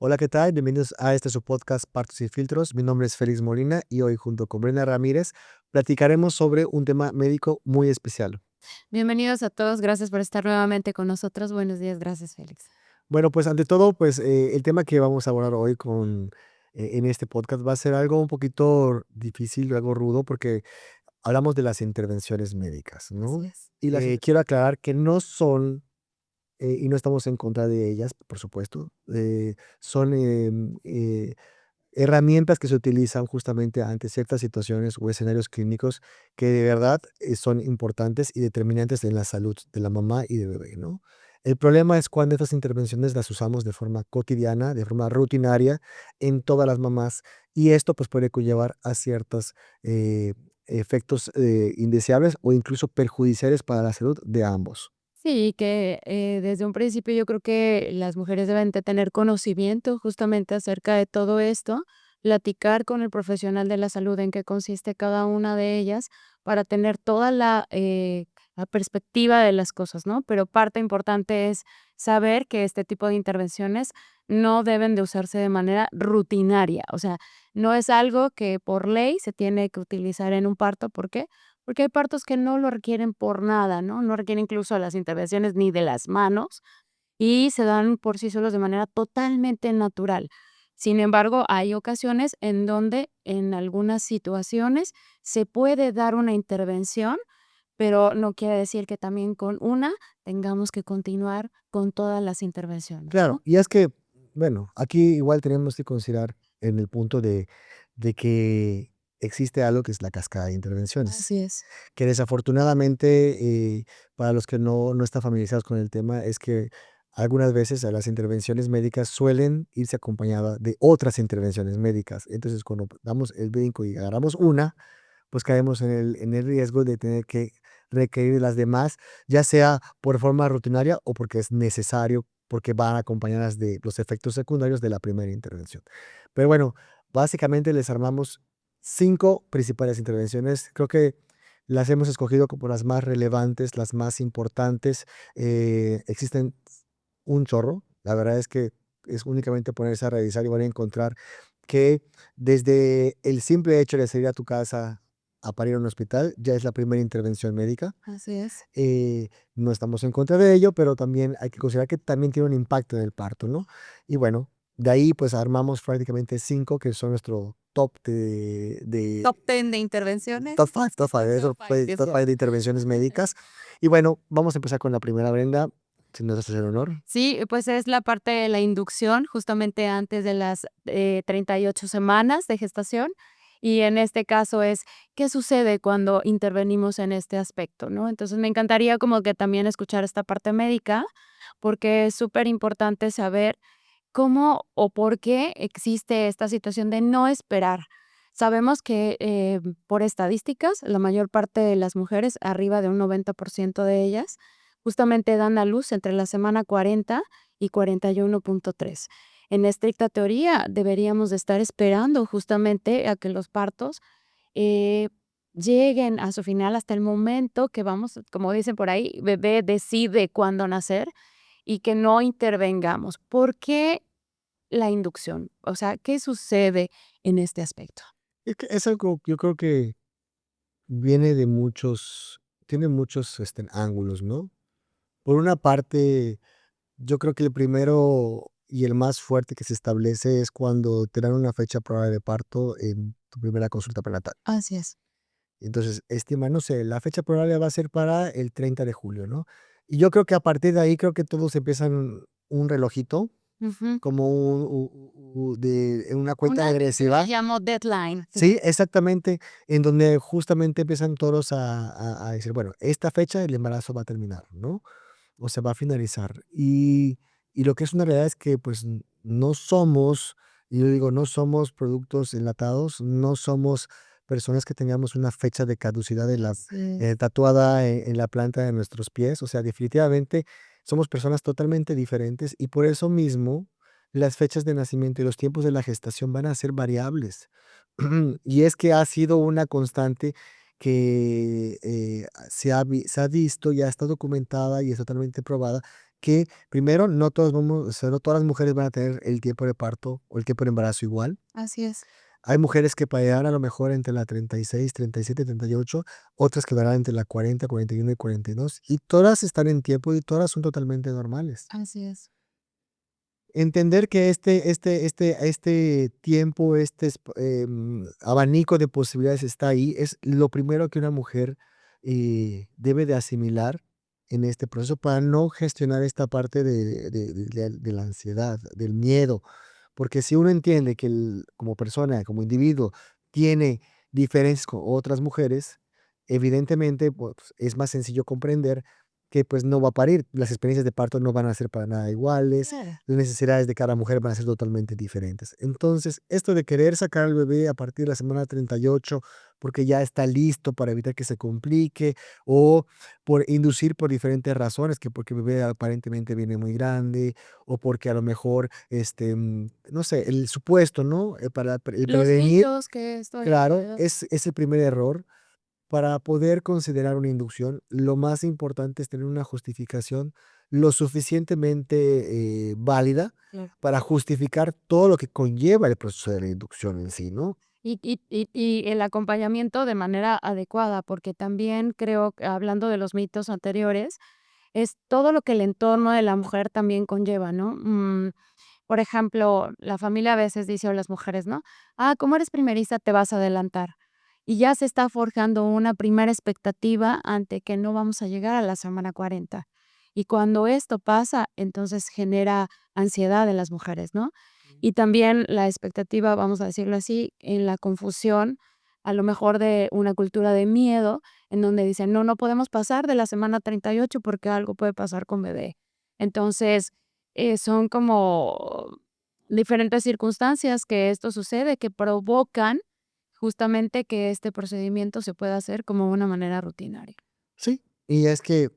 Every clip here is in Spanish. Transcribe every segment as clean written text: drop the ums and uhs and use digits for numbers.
Hola, ¿qué tal? Bienvenidos a este su podcast Partos y Filtros. Mi nombre es Félix Molina y hoy junto con Brenda Ramírez platicaremos sobre un tema médico muy especial. Bienvenidos a todos, gracias por estar nuevamente con nosotros. Buenos días, gracias, Félix. Bueno, pues ante todo, pues el tema que vamos a abordar hoy en este podcast va a ser algo un poquito difícil, algo rudo, porque hablamos de las intervenciones médicas, Así ¿no? es. Y quiero aclarar que no son, y no estamos en contra de ellas, por supuesto, son herramientas que se utilizan justamente ante ciertas situaciones o escenarios clínicos que de verdad son importantes y determinantes en la salud de la mamá y del bebé, ¿no? El problema es cuando estas intervenciones las usamos de forma cotidiana, de forma rutinaria en todas las mamás y esto pues puede conllevar a ciertos efectos indeseables o incluso perjudiciales para la salud de ambos. Sí, que desde un principio yo creo que las mujeres deben de tener conocimiento justamente acerca de todo esto, platicar con el profesional de la salud en qué consiste cada una de ellas para tener toda la perspectiva de las cosas, ¿no? Pero parte importante es saber que este tipo de intervenciones no deben de usarse de manera rutinaria, o sea, no es algo que por ley se tiene que utilizar en un parto. ¿Por qué? Porque hay partos que no lo requieren por nada, ¿no? No requieren incluso las intervenciones ni de las manos y se dan por sí solos de manera totalmente natural. Sin embargo, hay ocasiones en donde en algunas situaciones se puede dar una intervención, pero no quiere decir que también con una tengamos que continuar con todas las intervenciones, Claro, ¿no? y es que, bueno, aquí igual tenemos que considerar en el punto de que existe algo que es la cascada de intervenciones, Así es. que desafortunadamente, para los que no están familiarizados con el tema, es que algunas veces a las intervenciones médicas suelen irse acompañadas de otras intervenciones médicas. Entonces, cuando damos el brinco y agarramos una, pues caemos en el riesgo de tener que requerir de las demás, ya sea por forma rutinaria o porque es necesario, porque van acompañadas de los efectos secundarios de la primera intervención. Pero bueno, básicamente les armamos 5 principales intervenciones. Creo que las hemos escogido como las más relevantes, las más importantes. Existen un chorro. La verdad es que es únicamente ponerse a revisar y van a encontrar que desde el simple hecho de salir a tu casa a parir a un hospital, ya es la primera intervención médica. Así es. No estamos en contra de ello, pero también hay que considerar que también tiene un impacto en el parto, ¿no? Y bueno, de ahí pues armamos prácticamente 5 que son nuestro top de Top 10 de intervenciones. top 5, eso Top 5, fue yes, top yes. 5 de intervenciones médicas. Y bueno, vamos a empezar con la primera, Brenda, si nos haces el honor. Sí, pues es la parte de la inducción, justamente antes de las 38 semanas de gestación. Y en este caso es, ¿qué sucede cuando intervenimos en este aspecto, no? Entonces, me encantaría como que también escuchar esta parte médica, porque es súper importante saber cómo o por qué existe esta situación de no esperar. Sabemos que, por estadísticas, la mayor parte de las mujeres, arriba de un 90% de ellas, justamente dan a luz entre la semana 40 y 41.3. En estricta teoría, deberíamos de estar esperando justamente a que los partos, eh, lleguen a su final hasta el momento que vamos, como dicen por ahí, bebé decide cuándo nacer y que no intervengamos. ¿Por qué la inducción? O sea, ¿qué sucede en este aspecto? Es que es algo, yo creo que viene de muchos, tiene muchos ángulos, ¿no? Por una parte, yo creo que el primero y el más fuerte que se establece es cuando te dan una fecha probable de parto en tu primera consulta prenatal. Así es. Entonces, estima, no sé, la fecha probable va a ser para el 30 de julio, ¿no? Y yo creo que a partir de ahí, creo que todos empiezan un relojito, Ujú. como de una cuenta Una yo le regresiva. llamo deadline. Sí, exactamente, en donde justamente empiezan todos a decir, bueno, esta fecha el embarazo va a terminar, ¿no? O se va a finalizar. Y lo que es una realidad es que, pues, no somos, y yo digo, no somos productos enlatados, no somos personas que tengamos una fecha de caducidad Así es. tatuada en la planta de nuestros pies. O sea, definitivamente somos personas totalmente diferentes y por eso mismo las fechas de nacimiento y los tiempos de la gestación van a ser variables. Y es que ha sido una constante que se ha visto, ya está documentada y es totalmente probada, que primero no todos vamos, o sea, no todas las mujeres van a tener el tiempo de parto o el tiempo de embarazo igual. Así es. Hay mujeres que pararán a lo mejor entre la 36, 37, 38, otras quedarán entre la 40, 41 y 42, y todas están en tiempo y todas son totalmente normales. Así es. Entender que este tiempo, abanico de posibilidades está ahí, es lo primero que una mujer, debe de asimilar en este proceso para no gestionar esta parte de la ansiedad, del miedo. Porque si uno entiende que como persona, como individuo, tiene diferencias con otras mujeres, evidentemente, pues, es más sencillo comprender que, pues, no va a parir. Las experiencias de parto no van a ser para nada iguales, Claro. las necesidades de cada mujer van a ser totalmente diferentes. Entonces, esto de querer sacar al bebé a partir de la semana 38 porque ya está listo para evitar que se complique, o por inducir por diferentes razones, que porque el bebé aparentemente viene muy grande, o porque a lo mejor, no sé, el supuesto, ¿no? Para el Los prevenir, mitos que estoy claro, alrededor. es el primer error. Para poder considerar una inducción, lo más importante es tener una justificación lo suficientemente, válida Claro. para justificar todo lo que conlleva el proceso de la inducción en sí, ¿no? Y el acompañamiento de manera adecuada, porque también creo, que hablando de los mitos anteriores, es todo lo que el entorno de la mujer también conlleva, ¿no? Por ejemplo, la familia a veces dice, o las mujeres, ¿no? Ah, como eres primeriza, te vas a adelantar. Y ya se está forjando una primera expectativa ante que no vamos a llegar a la semana 40. Y cuando esto pasa, entonces genera ansiedad en las mujeres, ¿no? Y también la expectativa, vamos a decirlo así, en la confusión, a lo mejor de una cultura de miedo, en donde dicen, no, no podemos pasar de la semana 38 porque algo puede pasar con bebé. Entonces, son como diferentes circunstancias que esto sucede, que provocan justamente que este procedimiento se pueda hacer como una manera rutinaria. Sí, y es que,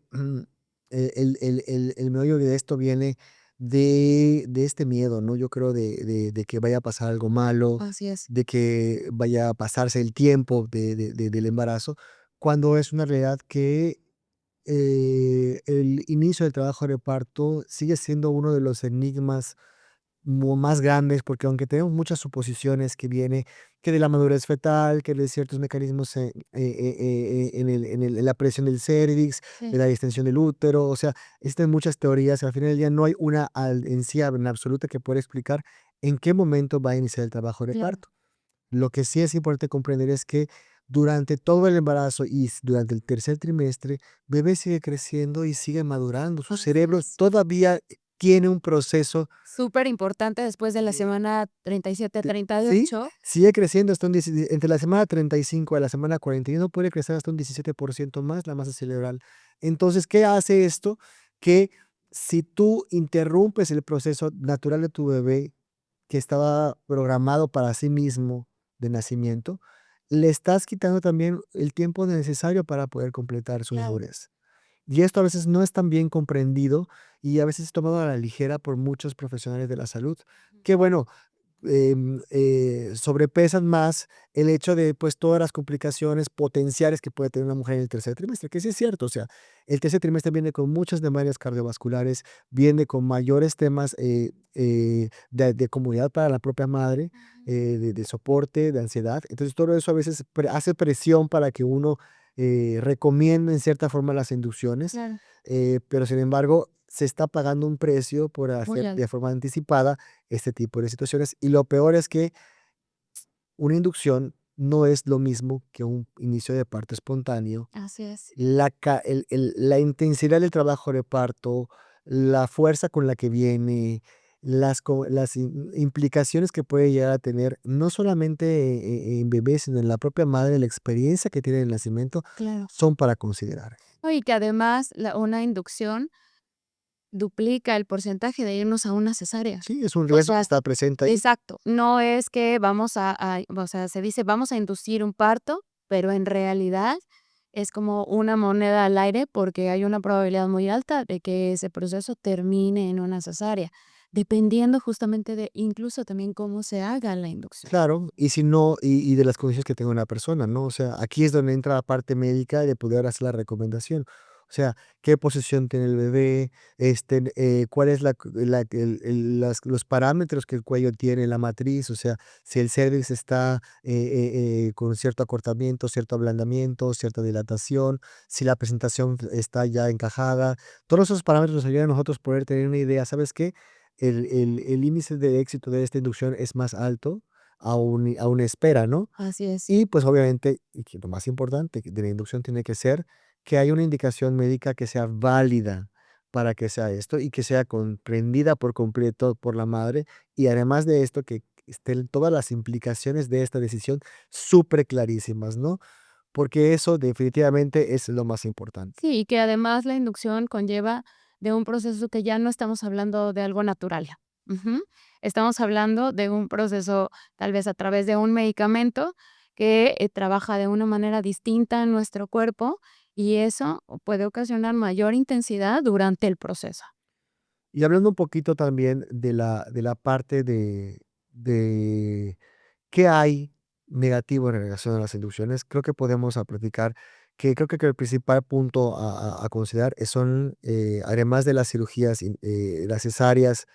el meollo de esto viene de este miedo, ¿no? Yo creo de que vaya a pasar algo malo, Así es. de que vaya a pasarse el tiempo del embarazo, cuando es una realidad que, el inicio del trabajo de parto sigue siendo uno de los enigmas más grandes, porque aunque tenemos muchas suposiciones que viene que de la madurez fetal, que de ciertos mecanismos en la presión del cérvix, de Sí, la distensión del útero, o sea, existen muchas teorías, al final del día no hay una en sí en absoluta que pueda explicar en qué momento va a iniciar el trabajo de claro. parto. Lo que sí es importante comprender es que durante todo el embarazo y durante el tercer trimestre, bebé sigue creciendo y sigue madurando. Su Así cerebro es. todavía tiene un proceso. Súper importante después de la semana 37, Sí, 38. sigue creciendo hasta entre la semana 35 a la semana 41 puede crecer hasta un 17% más la masa cerebral. Entonces, ¿qué hace esto? Que si tú interrumpes el proceso natural de tu bebé, que estaba programado para sí mismo de nacimiento, le estás quitando también el tiempo necesario para poder completar su Claro. madurez. Y esto a veces no es tan bien comprendido y a veces es tomado a la ligera por muchos profesionales de la salud. Que bueno, sobrepesan más el hecho de, pues, todas las complicaciones potenciales que puede tener una mujer en el tercer trimestre, que sí es cierto, o sea, el tercer trimestre viene con muchas demonias cardiovasculares, viene con mayores temas, de comodidad para la propia madre, Ujú. de soporte, de ansiedad. Entonces, todo eso a veces hace presión para que uno, recomiende en cierta forma las inducciones, Claro, pero sin embargo, se está pagando un precio por muy hacer de alto. forma anticipada este tipo de situaciones. Y lo peor es que una inducción no es lo mismo que un inicio de parto espontáneo. Así es. La intensidad del trabajo de parto, la fuerza con la que viene, las implicaciones que puede llegar a tener, no solamente en bebés, sino en la propia madre, la experiencia que tiene en el nacimiento, Claro. son para considerar. No, y que además una inducción duplica el porcentaje de irnos a una cesárea. Sí, es un O riesgo que sea, está presente ahí. exacto, no es que vamos o sea, se dice: "Vamos a inducir un parto", pero en realidad es como una moneda al aire, porque hay una probabilidad muy alta de que ese proceso termine en una cesárea, dependiendo justamente de incluso también cómo se haga la inducción. Claro, y si no, y de las condiciones que tenga una persona, ¿no? O sea, aquí es donde entra la parte médica de poder hacer la recomendación. O sea, qué posición tiene el bebé, cuál es los parámetros que el cuello tiene, la matriz, o sea, si el cervix está con cierto acortamiento, cierto ablandamiento, cierta dilatación, si la presentación está ya encajada. Todos esos parámetros nos ayudan a nosotros poder tener una idea. ¿Sabes qué? El índice de éxito de esta inducción es más alto a una espera, ¿no? Así es. Y pues obviamente, y que lo más importante de la inducción tiene que ser que haya una indicación médica que sea válida para que sea esto y que sea comprendida por completo por la madre, y además de esto que estén todas las implicaciones de esta decisión súper clarísimas, ¿no? Porque eso definitivamente es lo más importante. Sí, y que además la inducción conlleva de un proceso que ya no estamos hablando de algo natural. Ujú. Estamos hablando de un proceso, tal vez a través de un medicamento que, trabaja de una manera distinta en nuestro cuerpo, y eso puede ocasionar mayor intensidad durante el proceso. Y hablando un poquito también de la parte de qué hay negativo en relación a las inducciones, creo que podemos platicar que creo que el principal punto a considerar son, además de las cirugías, las cesáreas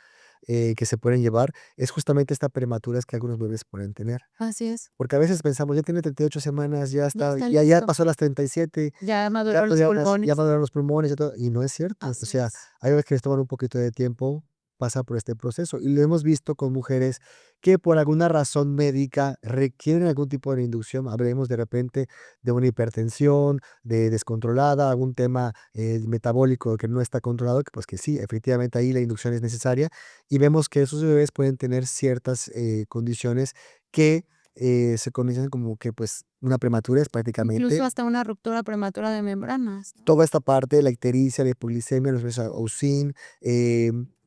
que se pueden llevar, es justamente esta prematuras que algunos bebés pueden tener. Así es, Porque a veces pensamos, ya tiene 38 semanas, ya ya está, está ya listo. pasó las 37, Ya ya, maduró pues, los ya pulmones. maduraron los pulmones y todo, y no es cierto. O Así sea, es. hay veces que les toman un poquito de tiempo pasar por este proceso. Y lo hemos visto con mujeres que por alguna razón médica requieren algún tipo de inducción. Hablemos de repente de una hipertensión, de descontrolada, algún tema metabólico que no está controlado, que pues que sí, efectivamente ahí la inducción es necesaria. Y vemos que esos bebés pueden tener ciertas condiciones que se conocen como que pues una prematurez Incluso prácticamente. hasta una ruptura prematura de membranas, ¿no? Toda esta parte, la ictericia, la hipoglicemia, los bebés Auxin,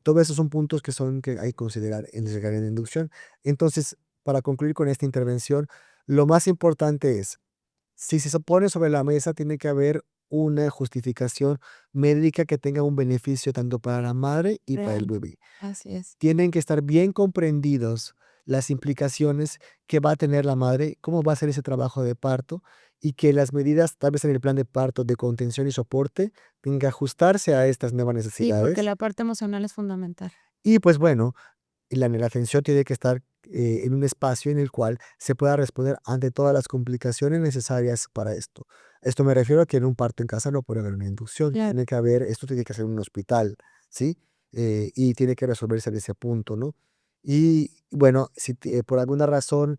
todo esos son puntos que hay que considerar en la cesárea de inducción. Entonces, para concluir con esta intervención, lo más importante es, si se pone sobre la mesa, tiene que haber una justificación médica que tenga un beneficio tanto para la madre y para el Real. bebé. Así es. Tienen que estar bien comprendidos las implicaciones que va a tener la madre, cómo va a ser ese trabajo de parto, y que las medidas, tal vez en el plan de parto, de contención y soporte, tengan que ajustarse a estas nuevas Sí, porque necesidades. la parte emocional es fundamental. Y pues bueno, la atención tiene que estar en un espacio en el cual se pueda responder ante todas las complicaciones necesarias para esto. Esto me refiero a que en un parto en casa no puede haber una inducción, Claro. tiene que haber, esto tiene que ser en un hospital, ¿sí? Y tiene que resolverse en ese punto, ¿no? Y bueno, si por alguna razón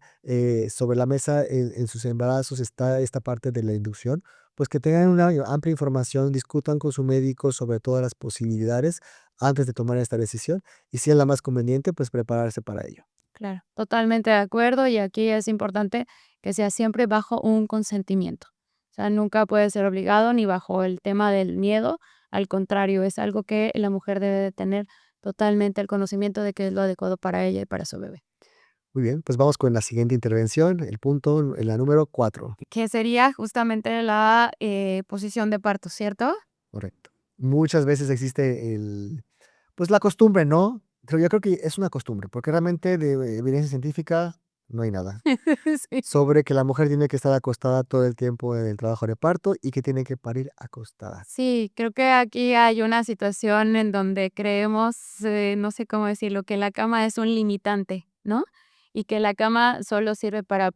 sobre la mesa en sus embarazos está esta parte de la inducción, pues que tengan una amplia información, discutan con su médico sobre todas las posibilidades antes de tomar esta decisión, y si es la más conveniente, pues prepararse para ello. Claro, totalmente de acuerdo, y aquí es importante que sea siempre bajo un consentimiento. O sea, nunca puede ser obligado ni bajo el tema del miedo, al contrario, es algo que la mujer debe de tener totalmente el conocimiento de que es lo adecuado para ella y para su bebé. Muy bien, pues vamos con la siguiente intervención, el punto, la número 4. Que sería justamente la, posición de parto, ¿cierto? Correcto. Muchas veces existe pues la costumbre, ¿no? Pero yo creo que es una costumbre, porque realmente de evidencia científica no hay nada. Sí. Sobre que la mujer tiene que estar acostada todo el tiempo en el trabajo de parto y que tiene que parir acostada. Sí, creo que aquí hay una situación en donde creemos, no sé cómo decirlo, que la cama es un limitante, ¿no? Y que la cama solo sirve para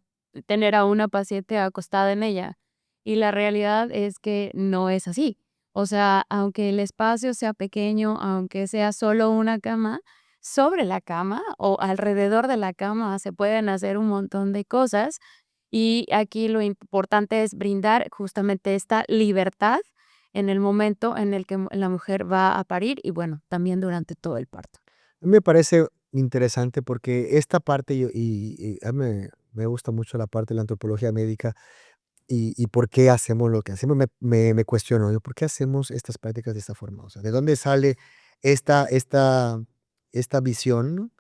tener a una paciente acostada en ella. Y la realidad es que no es así. O sea, aunque el espacio sea pequeño, aunque sea solo una cama, sobre la cama o alrededor de la cama se pueden hacer un montón de cosas. Y aquí lo importante es brindar justamente esta libertad en el momento en el que la mujer va a parir y, bueno, también durante todo el parto. A mí me parece interesante porque esta parte, y a mí me gusta mucho la parte de la antropología médica y por qué hacemos lo que hacemos. Me cuestiono, yo, ¿por qué hacemos estas prácticas de esta forma? O sea, ¿de dónde sale esta, esta, esta visión? ¿No?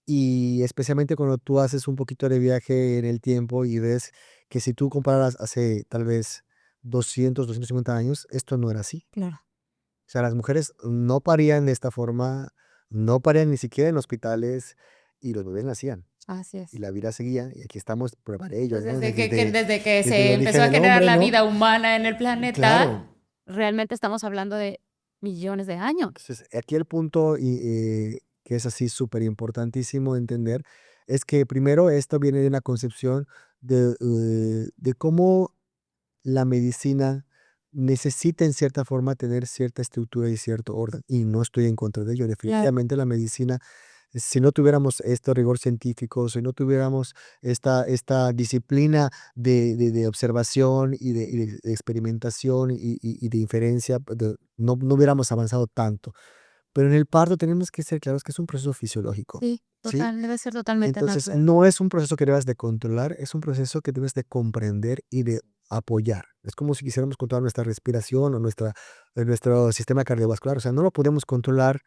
Y especialmente cuando tú haces un poquito de viaje en el tiempo y ves que si tú comparas hace tal vez 250 años, esto no era así. Claro. O sea, las mujeres no parían de esta forma, no parían ni siquiera en hospitales y los bebés nacían Así y es. la vida seguía y aquí estamos, prueba de ello, Pues ¿no? desde que Desde se el empezó origen a del generar hombre, la ¿no? vida humana en el planeta, Claro. realmente estamos hablando de millones de años. Entonces, aquí el punto que es así súper importantísimo entender es que primero esto viene de una concepción de cómo la medicina necesita en cierta forma tener cierta estructura y cierto orden. Y no estoy en contra de ello. Claro. Definitivamente la medicina, si no tuviéramos este rigor científico, si no tuviéramos esta disciplina de observación y de experimentación y de inferencia, no hubiéramos avanzado tanto. Pero en el parto tenemos que ser claros que es un proceso fisiológico, Sí, ¿sí? total, debe ser totalmente Entonces, natural. no es un proceso que debas de controlar, es un proceso que debes de comprender y de apoyar. Es como si quisiéramos controlar nuestra respiración o nuestro sistema cardiovascular. O sea, no lo podemos controlar,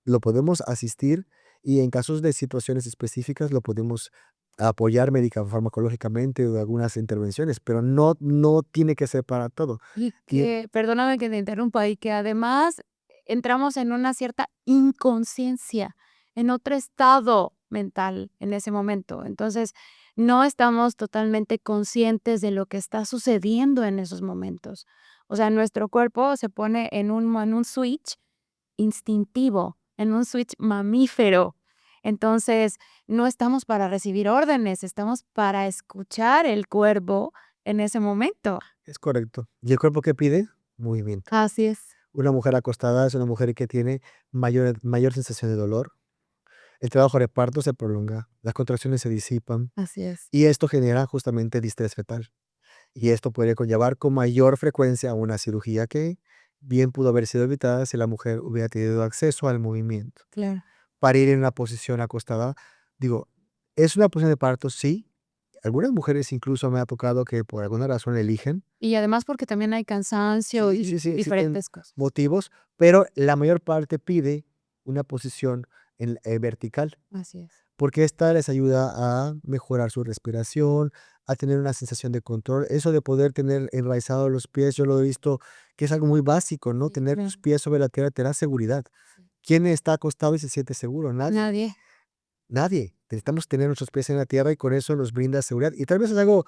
lo podemos asistir y en casos de situaciones específicas lo podemos apoyar médica farmacológicamente o de algunas intervenciones, pero no tiene que ser para todo. Y Y que, perdóname que te interrumpa, y que además entramos en una cierta inconsciencia, en otro estado mental en ese momento. Entonces, no estamos totalmente conscientes de lo que está sucediendo en esos momentos. O sea, nuestro cuerpo se pone en un switch instintivo, en un switch mamífero. Entonces, no estamos para recibir órdenes, estamos para escuchar el cuerpo en ese momento. es correcto. ¿Y el cuerpo qué pide? Movimiento. Así es, Una mujer acostada es una mujer que tiene mayor sensación de dolor. El trabajo de parto se prolonga, las contracciones se disipan así es. y esto genera justamente distrés fetal. Y esto puede conllevar con mayor frecuencia a una cirugía que bien pudo haber sido evitada si la mujer hubiera tenido acceso al movimiento. Claro. Parir en una posición acostada, digo, ¿es una posición de parto? Sí. Algunas mujeres incluso me ha tocado que por alguna razón eligen. Y además porque también hay cansancio Sí, y sí, sí, existen diferentes cosas. motivos, pero la mayor parte pide una posición vertical. Así es. Porque esta les ayuda a mejorar su respiración, a tener una sensación de control. Eso de poder tener enraizados los pies, yo lo he visto que es algo muy básico, ¿no? Sí, Tener tus claro. pies sobre la tierra te da seguridad. Sí. ¿Quién está acostado y se siente seguro? Nadie. Nadie. Nadie. Necesitamos tener nuestros pies en la tierra y con eso nos brinda seguridad. Y tal vez es algo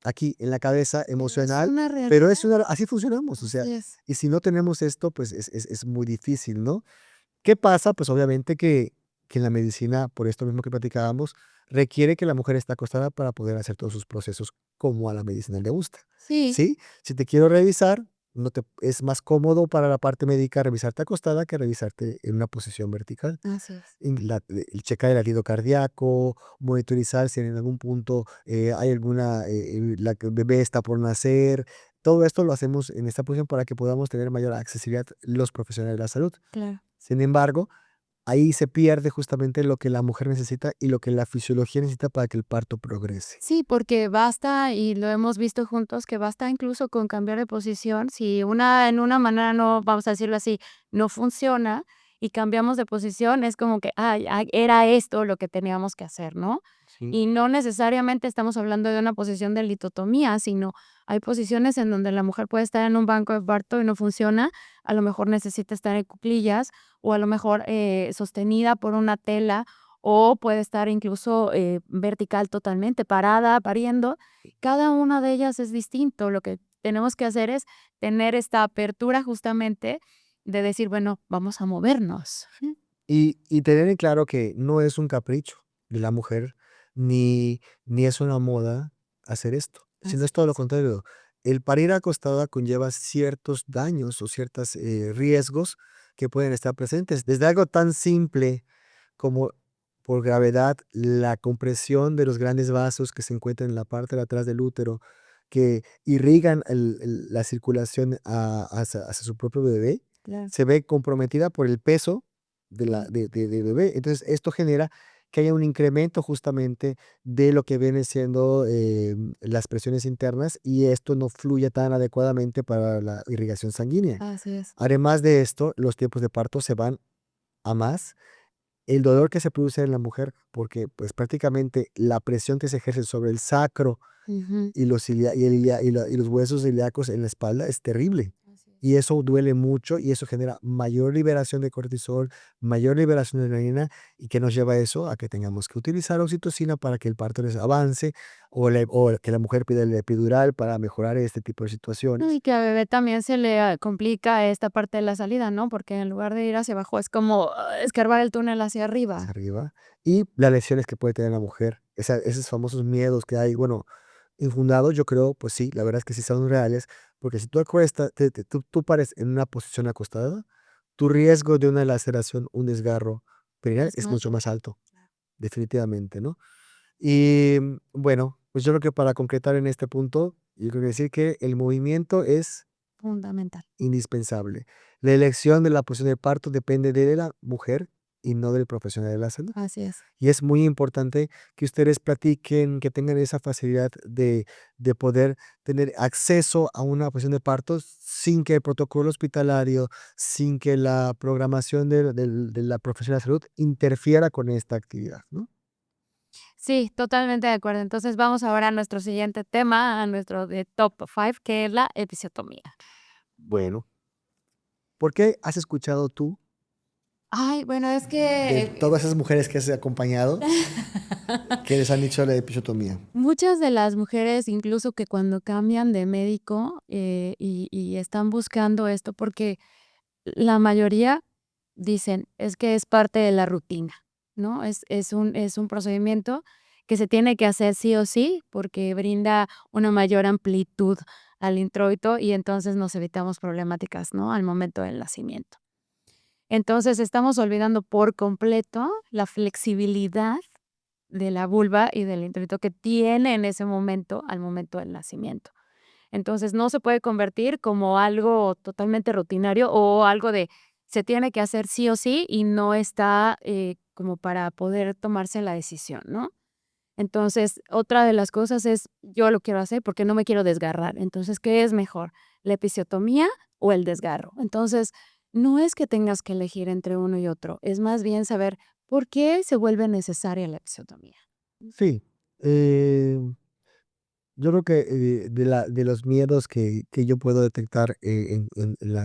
aquí en la cabeza Pero es emocional, una pero realidad. así funcionamos. O sea, Así es. y si no tenemos esto, pues es muy difícil, ¿no? ¿Qué pasa? Pues obviamente que en la medicina, por esto mismo que platicábamos, requiere que la mujer esté acostada para poder hacer todos sus procesos como a la medicina le gusta, Sí, ¿sí? Si te quiero revisar, no te es más cómodo para la parte médica revisarte acostada que revisarte en una posición vertical. así es. El checar el latido cardíaco, monitorizar si en algún punto, hay alguna, la que el bebé está por nacer. Todo esto lo hacemos en esta posición para que podamos tener mayor accesibilidad los profesionales de la salud. Claro. Sin embargo, ahí se pierde justamente lo que la mujer necesita y lo que la fisiología necesita para que el parto progrese. Sí, porque basta, y lo hemos visto juntos, que basta incluso con cambiar de posición. Si una en una manera no, vamos a decirlo así, no funciona y cambiamos de posición, es como que, ay, era esto lo que teníamos que hacer, ¿no? Sí. Y no necesariamente estamos hablando de una posición de litotomía, sino hay posiciones en donde la mujer puede estar en un banco de parto y no funciona, a lo mejor necesita estar en cuclillas o a lo mejor sostenida por una tela o puede estar incluso, vertical totalmente, parada, pariendo. Cada una de ellas es distinto. Lo que tenemos que hacer es tener esta apertura justamente de decir, bueno, vamos a movernos. Sí. Y tener en claro que no es un capricho de la mujer, ni es una moda hacer esto, sino Así es todo lo es. contrario. El parir acostada conlleva ciertos daños o ciertos riesgos que pueden estar presentes. Desde algo tan simple como por gravedad, la compresión de los grandes vasos que se encuentran en la parte de atrás del útero, que irrigan la circulación hacia su propio bebé, Claro. se ve comprometida por el peso Sí, de bebé. Entonces, esto genera que haya un incremento justamente de lo que vienen siendo las presiones internas y esto no fluye tan adecuadamente para la irrigación sanguínea. así es. Además de esto, los tiempos de parto se van a más. El dolor que se produce en la mujer, porque pues prácticamente la presión que se ejerce sobre el sacro Ujú. y los, ilia- y el ilia- y la- y los huesos ilíacos en la espalda es terrible. y eso duele mucho y eso genera mayor liberación de cortisol, mayor liberación de adrenalina y que nos lleva a eso, a que tengamos que utilizar oxitocina para que el parto les avance o que la mujer pida el epidural para mejorar este tipo de No, y situaciones que a bebé también se le, complica esta parte de la salida, ¿no? Porque en lugar de ir hacia abajo es como, escarbar el túnel hacia hacia arriba. arriba y las lesiones que puede tener la mujer, esos famosos miedos que hay, bueno, infundados, yo creo, pues sí, la verdad es que sí son reales, porque si tú acuestas, tú pares en una posición acostada, tu riesgo de una laceración, un desgarro perineal Es es más mucho más alto, alto, claro. definitivamente, ¿no? Y bueno, pues yo creo que para concretar en este punto, yo creo que decir que el movimiento es Fundamental. indispensable. La elección de la posición de parto depende de la mujer y no del profesional de la salud. Así es. Y es muy importante que ustedes platiquen, que tengan esa facilidad de poder tener acceso a una posición de parto sin que el protocolo hospitalario, sin que la programación de la profesión de la salud interfiera con esta actividad, ¿no? Sí, totalmente de acuerdo. Entonces, vamos ahora a nuestro siguiente tema, a nuestro de top 5, que es la episiotomía. Bueno, ¿por qué has escuchado tú Ay, bueno, es de que, todas esas mujeres que has acompañado que les han dicho la episiotomía? muchas de las mujeres, incluso que cuando cambian de médico, y están buscando esto, porque la mayoría dicen: "Es que es parte de la rutina", ¿no? Es un procedimiento que se tiene que hacer sí o sí, porque brinda una mayor amplitud al introito y entonces nos evitamos problemáticas, ¿no? Al momento del nacimiento. Entonces, estamos olvidando por completo la flexibilidad de la vulva y del introito que tiene en ese momento, al momento del nacimiento. Entonces, no se puede convertir como algo totalmente rutinario o algo de se tiene que hacer sí o sí y no está, como para poder tomarse la decisión, ¿no? Entonces, otra de las cosas es, yo lo quiero hacer porque no me quiero desgarrar. Entonces, ¿qué es mejor? ¿La episiotomía o el desgarro? Entonces, no es que tengas que elegir entre uno y otro, es más bien saber por qué se vuelve necesaria la episiotomía. Sí, yo creo que de los miedos que yo puedo detectar en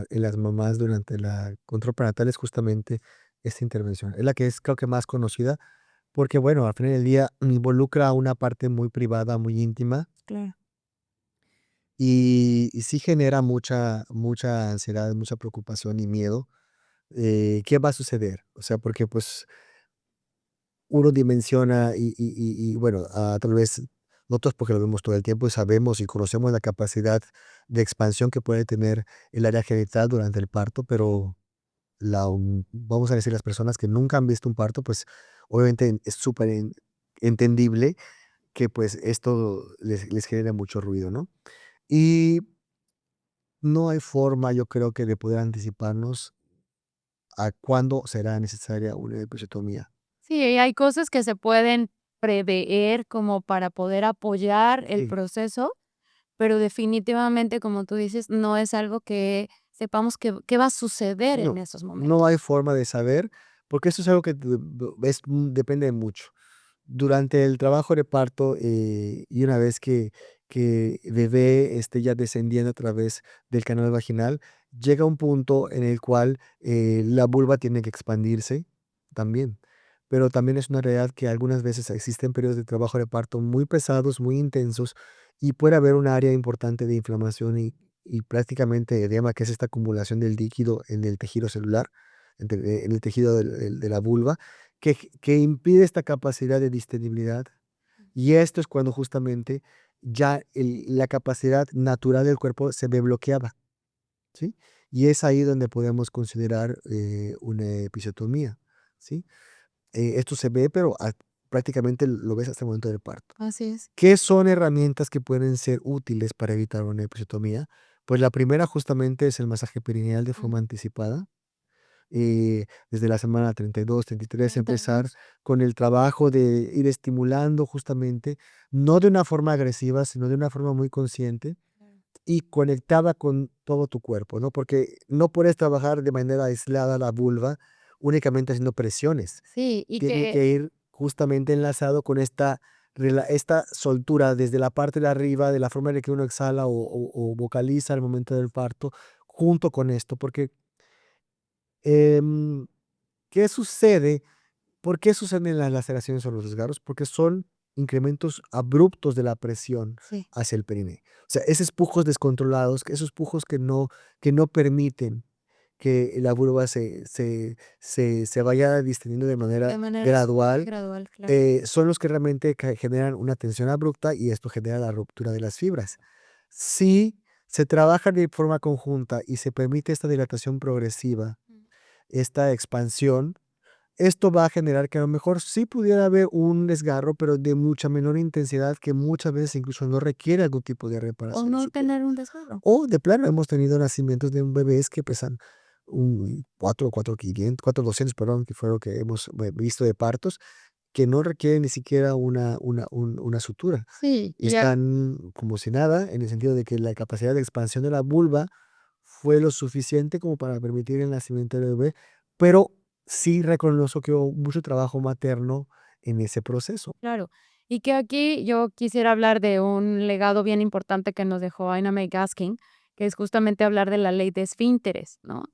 las mamás durante la control prenatal es justamente esta intervención. Es la que es creo que más conocida porque, bueno, al final del día involucra una parte muy privada, muy íntima Claro. y sí genera mucha ansiedad, mucha preocupación y miedo. ¿Qué va a suceder? O sea, porque pues uno dimensiona y bueno, tal vez nosotros porque lo vemos todo el tiempo y sabemos y conocemos la capacidad de expansión que puede tener el área genital durante el parto, pero vamos a decir, las personas que nunca han visto un parto, pues obviamente es súper entendible que pues esto les genere mucho ruido, ¿no? Y no hay forma, yo creo que de poder anticiparnos a cuándo será necesaria una episiotomía. Sí, hay cosas que se pueden prever como para poder apoyar el Sí. proceso, pero definitivamente, como tú dices, no es algo que sepamos que va a suceder en No, esos no momentos. hay forma de saber, porque eso es algo que depende de mucho. Durante el trabajo de parto, y una vez que bebé esté ya descendiendo a través del canal vaginal, llega un punto en el cual, la vulva tiene que expandirse también. Pero también es una realidad que algunas veces existen periodos de trabajo de parto muy pesados, muy intensos, y puede haber un área importante de inflamación y prácticamente edema, que es esta acumulación del líquido en el tejido celular, en el tejido de la vulva, que impide esta capacidad de distendibilidad. Y esto es cuando justamente ya la capacidad natural del cuerpo se ve bloqueada, ¿sí? Y es ahí donde podemos considerar una episiotomía, ¿sí? Esto se ve, pero prácticamente lo ves hasta el momento del parto. Así es. ¿Qué son herramientas que pueden ser útiles para evitar una episiotomía? Pues la primera justamente es el masaje perineal de forma Ujú. anticipada, desde la semana 32, 33, empezar 32. con el trabajo de ir estimulando justamente, no de una forma agresiva, sino de una forma muy consciente Claro. y conectada con todo tu cuerpo, ¿no? Porque no puedes trabajar de manera aislada la vulva únicamente haciendo presiones. Sí, y Tiene que que ir justamente enlazado con esta soltura desde la parte de arriba, de la forma en la que uno exhala o vocaliza al momento del parto, junto con esto, porque em, ¿qué sucede? ¿Por qué suceden las laceraciones o los desgarros? Porque son incrementos abruptos de la presión Sí. hacia el perine. O sea, esos pujos descontrolados, esos pujos que no permiten que la vulva se vaya distendiendo de De manera manera gradual, gradual, claro. son los que realmente generan una tensión abrupta y esto genera la ruptura de las fibras. Si se trabaja de forma conjunta y se permite esta dilatación progresiva, Mm. esta expansión, esto va a generar que a lo mejor sí pudiera haber un desgarro, pero de mucha menor intensidad que muchas veces incluso no requiere algún tipo de O reparación no siquiera. tener un desgarro. O de plano hemos tenido nacimientos de bebés que pesan 4.500, 4.200, perdón, que fue lo que hemos visto de partos, que no requieren ni siquiera una sutura. Sí, Y están como si nada, en el sentido de que la capacidad de expansión de la vulva fue lo suficiente como para permitir el nacimiento del bebé, pero sí reconozco que hubo mucho trabajo materno en ese proceso. claro. Y que aquí yo quisiera hablar de un legado bien importante que nos dejó Ina May Gaskin, que es justamente hablar de la ley de esfínteres, ¿no?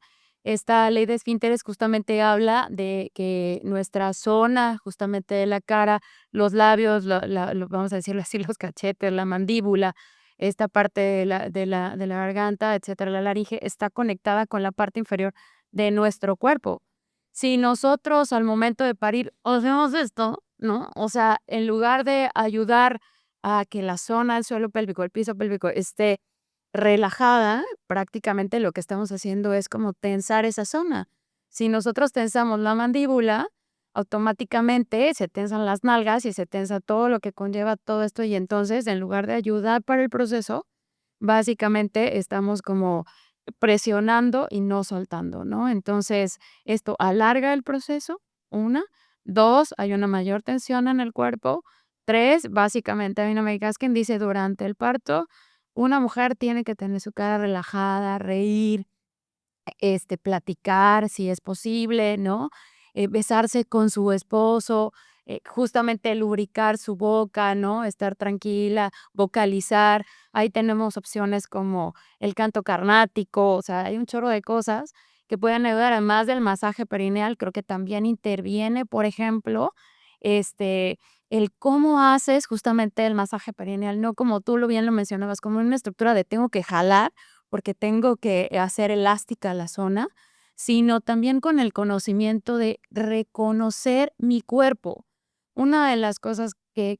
Esta ley de esfínteres justamente habla de que nuestra zona, justamente de la cara, los labios, vamos a decirlo así, los cachetes, la mandíbula, esta parte de la garganta, etcétera, la laringe, está conectada con la parte inferior de nuestro cuerpo. Si nosotros al momento de parir hacemos esto, ¿no? O sea, en lugar de ayudar a que la zona del suelo pélvico, el piso pélvico esté relajada, prácticamente lo que estamos haciendo es como tensar esa zona. Si nosotros tensamos la mandíbula, automáticamente se tensan las nalgas y se tensa todo lo que conlleva todo esto y entonces en lugar de ayudar para el proceso, básicamente estamos como presionando y no soltando, ¿no? Entonces, esto alarga el proceso, una. Dos, hay una mayor tensión en el cuerpo. Tres, básicamente hay una médica que dice durante el parto, una mujer tiene que tener su cara relajada, reír, platicar si es posible, ¿no? Besarse con su esposo, justamente lubricar su boca, ¿no? Estar tranquila, vocalizar. Ahí tenemos opciones como el canto carnático, o sea, hay un chorro de cosas que pueden ayudar, además del masaje perineal, creo que también interviene, por ejemplo, este, el cómo haces justamente el masaje perineal, no como tú lo bien lo mencionabas, como una estructura de tengo que jalar, porque tengo que hacer elástica la zona, sino también con el conocimiento de reconocer mi cuerpo. Una de las cosas que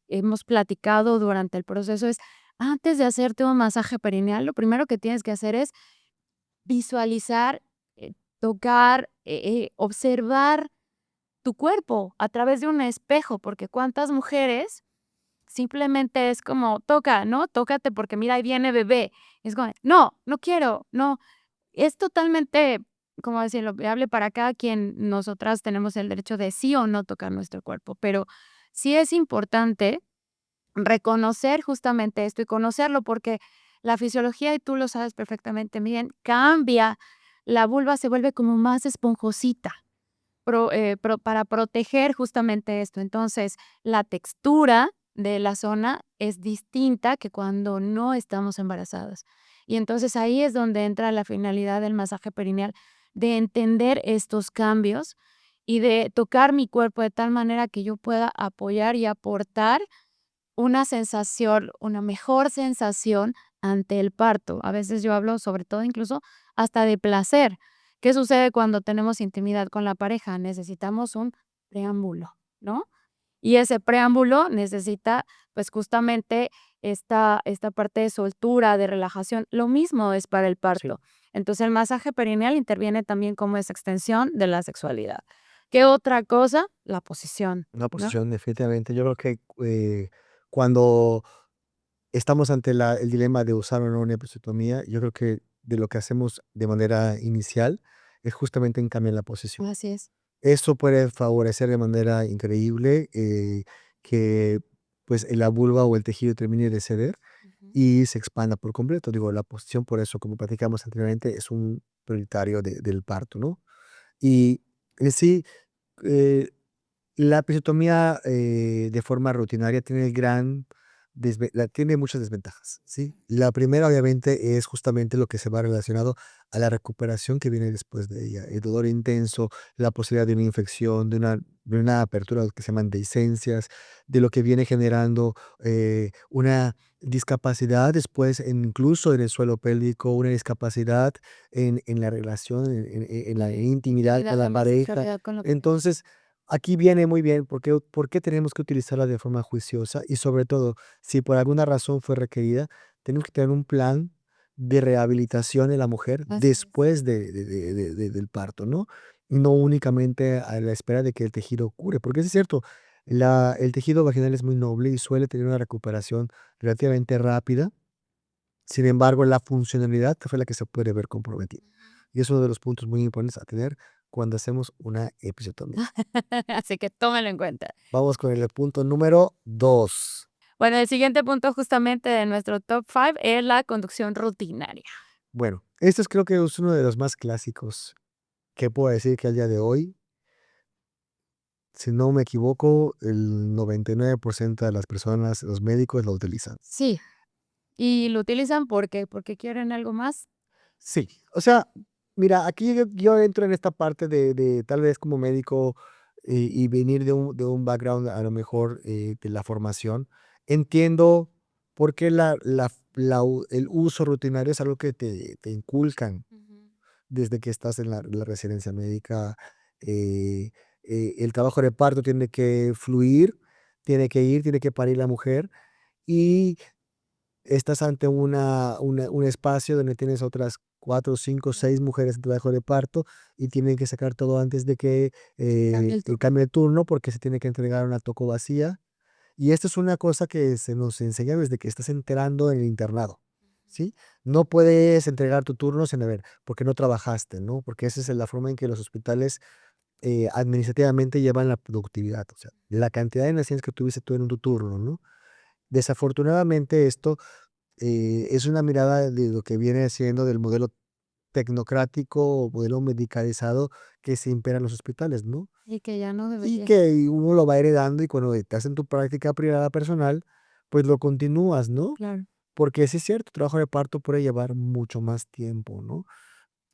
hemos platicado durante el proceso es, antes de hacerte un masaje perineal, lo primero que tienes que hacer es visualizar, tocar, observar tu cuerpo a través de un espejo, porque cuántas mujeres simplemente es como: "Toca, ¿no? Tócate porque mira, ahí viene bebé". Es como: "No, no quiero, no". Es totalmente, ¿cómo decirlo?, viable para cada quien. Nosotras tenemos el derecho de sí o no tocar nuestro cuerpo, pero sí es importante reconocer justamente esto y conocerlo, porque la fisiología, y tú lo sabes perfectamente bien, cambia. La vulva se vuelve como más esponjosita para proteger justamente esto. Entonces, la textura de la zona es distinta que cuando no estamos embarazadas. Y entonces ahí es donde entra la finalidad del masaje perineal, de entender estos cambios y de tocar mi cuerpo de tal manera que yo pueda apoyar y aportar una sensación, una mejor sensación ante el parto. A veces yo hablo sobre todo incluso hasta de placer. ¿Qué sucede cuando tenemos intimidad con la pareja? Necesitamos un preámbulo, ¿no? Y ese preámbulo necesita, pues, justamente esta parte de soltura, de relajación. Lo mismo es para el Sí. parto. Entonces, el masaje perineal interviene también como esa extensión de la sexualidad. ¿Qué otra cosa? La posición, Una ¿no? posición definitivamente. Yo creo que cuando estamos ante el dilema de usar o no una episiotomía, yo creo que de lo que hacemos de manera inicial es justamente en cambiar la posición. Así es. Eso puede favorecer de manera increíble que pues la vulva o el tejido termine de ceder Ujú. y se expanda por completo. Digo, la posición, por eso, como platicamos anteriormente, es un prioritario del parto, ¿no? Y en sí, eh, la episiotomía de forma rutinaria tiene el gran tiene muchas desventajas, ¿sí? La primera, obviamente, es justamente lo que se va relacionado a la recuperación que viene después de ella. El dolor intenso, la posibilidad de una infección, de una apertura que se llaman dehiscencias, de lo que viene generando una discapacidad después, incluso en el suelo pélvico, una discapacidad en la relación, en la intimidad Y con la darle más pareja. claridad con lo que Entonces, aquí viene muy bien, ¿por qué tenemos que utilizarla de forma juiciosa? Y sobre todo, si por alguna razón fue requerida, tenemos que tener un plan de rehabilitación de la mujer así es. después del parto, ¿no? No únicamente a la espera de que el tejido cure, porque sí es cierto, el tejido vaginal es muy noble y suele tener una recuperación relativamente rápida. Sin embargo, la funcionalidad fue la que se puede ver comprometida. Y es uno de los puntos muy importantes a tener cuando hacemos una episiotomía. Así que tómalo en cuenta. Vamos con el punto número 2. Bueno, el siguiente punto justamente de nuestro top 5 es la conducción rutinaria. Bueno, creo que es uno de los más clásicos que puedo decir que al día de hoy, si no me equivoco, el 99% de las personas, los médicos lo utilizan. Sí. ¿Y lo utilizan porque quieren algo más? Sí, o sea, mira, aquí yo entro en esta parte de tal vez como médico y venir de un background a lo mejor de la formación. Entiendo por qué el uso rutinario es algo que te inculcan Ujú. desde que estás en la residencia médica. eh, el trabajo de parto tiene que fluir, tiene que parir la mujer y estás ante un espacio donde tienes otras 4, 5, Claro. 6 mujeres en trabajo de parto y tienen que sacar todo antes de que Cambia el turno. cambie el turno porque se tiene que entregar una toco vacía. Y esto es una cosa que se nos enseña desde que estás entrando en el internado, ¿sí? No puedes entregar tu turno sin haber, porque no trabajaste, ¿no? Porque esa es la forma en que los hospitales administrativamente llevan la productividad, o sea, la cantidad de nacientes que tuviste tú en tu turno, ¿no? Desafortunadamente esto es una mirada de lo que viene siendo del modelo tecnocrático o modelo medicalizado que se impera en los hospitales, ¿no? Y que ya no Y debería. que uno lo va heredando y cuando te hacen tu práctica privada personal, pues lo continúas, ¿no? Claro. Porque sí es cierto, el trabajo de parto puede llevar mucho más tiempo, ¿no?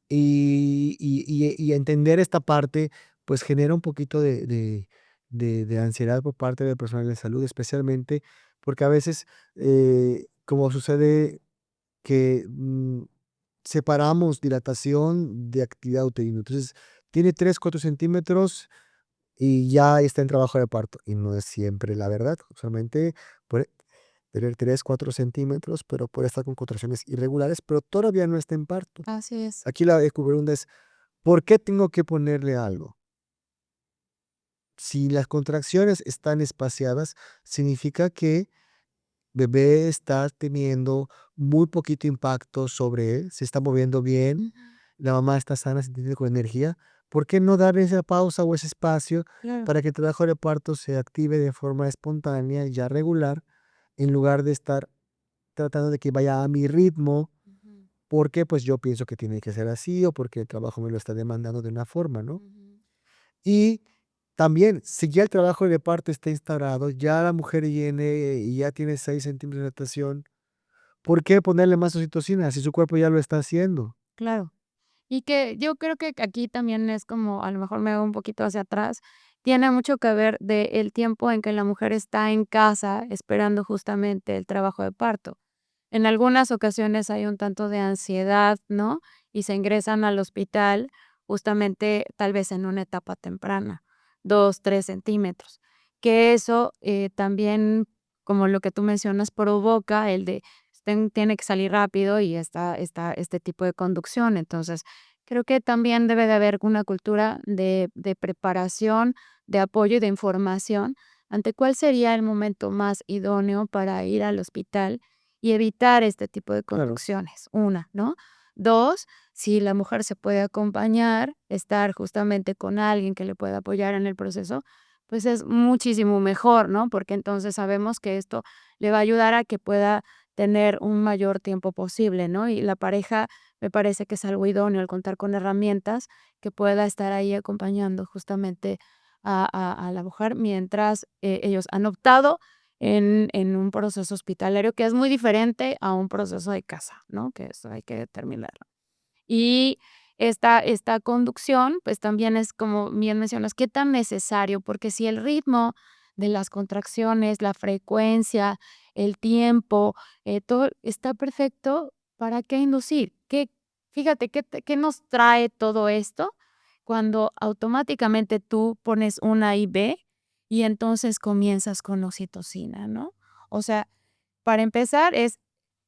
Y entender esta parte, pues genera un poquito de ansiedad por parte del personal de salud, especialmente porque a veces, como sucede que separamos dilatación de actividad uterina. Entonces, tiene 3 4 centímetros y ya está en trabajo de parto. Y no es siempre la verdad. Usualmente puede tener 3 4 centímetros, pero puede estar con contracciones irregulares, pero todavía no está en parto. Así es. Aquí la pregunta es, ¿por qué tengo que ponerle algo? Si las contracciones están espaciadas, significa que bebé está teniendo muy poquito impacto sobre él, se está moviendo bien, Ujú. la mamá está sana, se tiene con energía. ¿Por qué no dar esa pausa o ese espacio Claro. para que el trabajo de parto se active de forma espontánea y ya regular, en lugar de estar tratando de que vaya a mi ritmo, Ujú, porque pues yo pienso que tiene que ser así o porque el trabajo me lo está demandando de una forma, ¿no? ujú. Y también, si ya el trabajo de parto está instaurado, ya la mujer viene y ya tiene 6 centímetros de natación, ¿por qué ponerle más oxitocina si su cuerpo ya lo está haciendo? Claro. Y que yo creo que aquí también es como, a lo mejor me hago un poquito hacia atrás, tiene mucho que ver del tiempo en que la mujer está en casa esperando justamente el trabajo de parto. En algunas ocasiones hay un tanto de ansiedad, ¿no? Y se ingresan al hospital justamente tal vez en una etapa temprana, 2, 3 centímetros, que eso también, como lo que tú mencionas, provoca el de tiene que salir rápido y este tipo de conducción. Entonces, creo que también debe de haber una cultura de preparación, de apoyo y de información ante cuál sería el momento más idóneo para ir al hospital y evitar este tipo de Claro, conducciones, una, ¿no? 2, si la mujer se puede acompañar, estar justamente con alguien que le pueda apoyar en el proceso, pues es muchísimo mejor, ¿no? Porque entonces sabemos que esto le va a ayudar a que pueda tener un mayor tiempo posible, ¿no? Y la pareja me parece que es algo idóneo el contar con herramientas que pueda estar ahí acompañando justamente a la mujer mientras ellos han optado en un proceso hospitalario, que es muy diferente a un proceso de casa, ¿no? Que eso hay que determinarlo. Y esta conducción, pues, también es, como bien mencionas, ¿qué tan necesario? Porque si el ritmo de las contracciones, la frecuencia, el tiempo, todo está perfecto, ¿para qué inducir? Fíjate, ¿qué nos trae todo esto? Cuando automáticamente tú pones una I B y entonces comienzas con oxitocina, ¿no? O sea, para empezar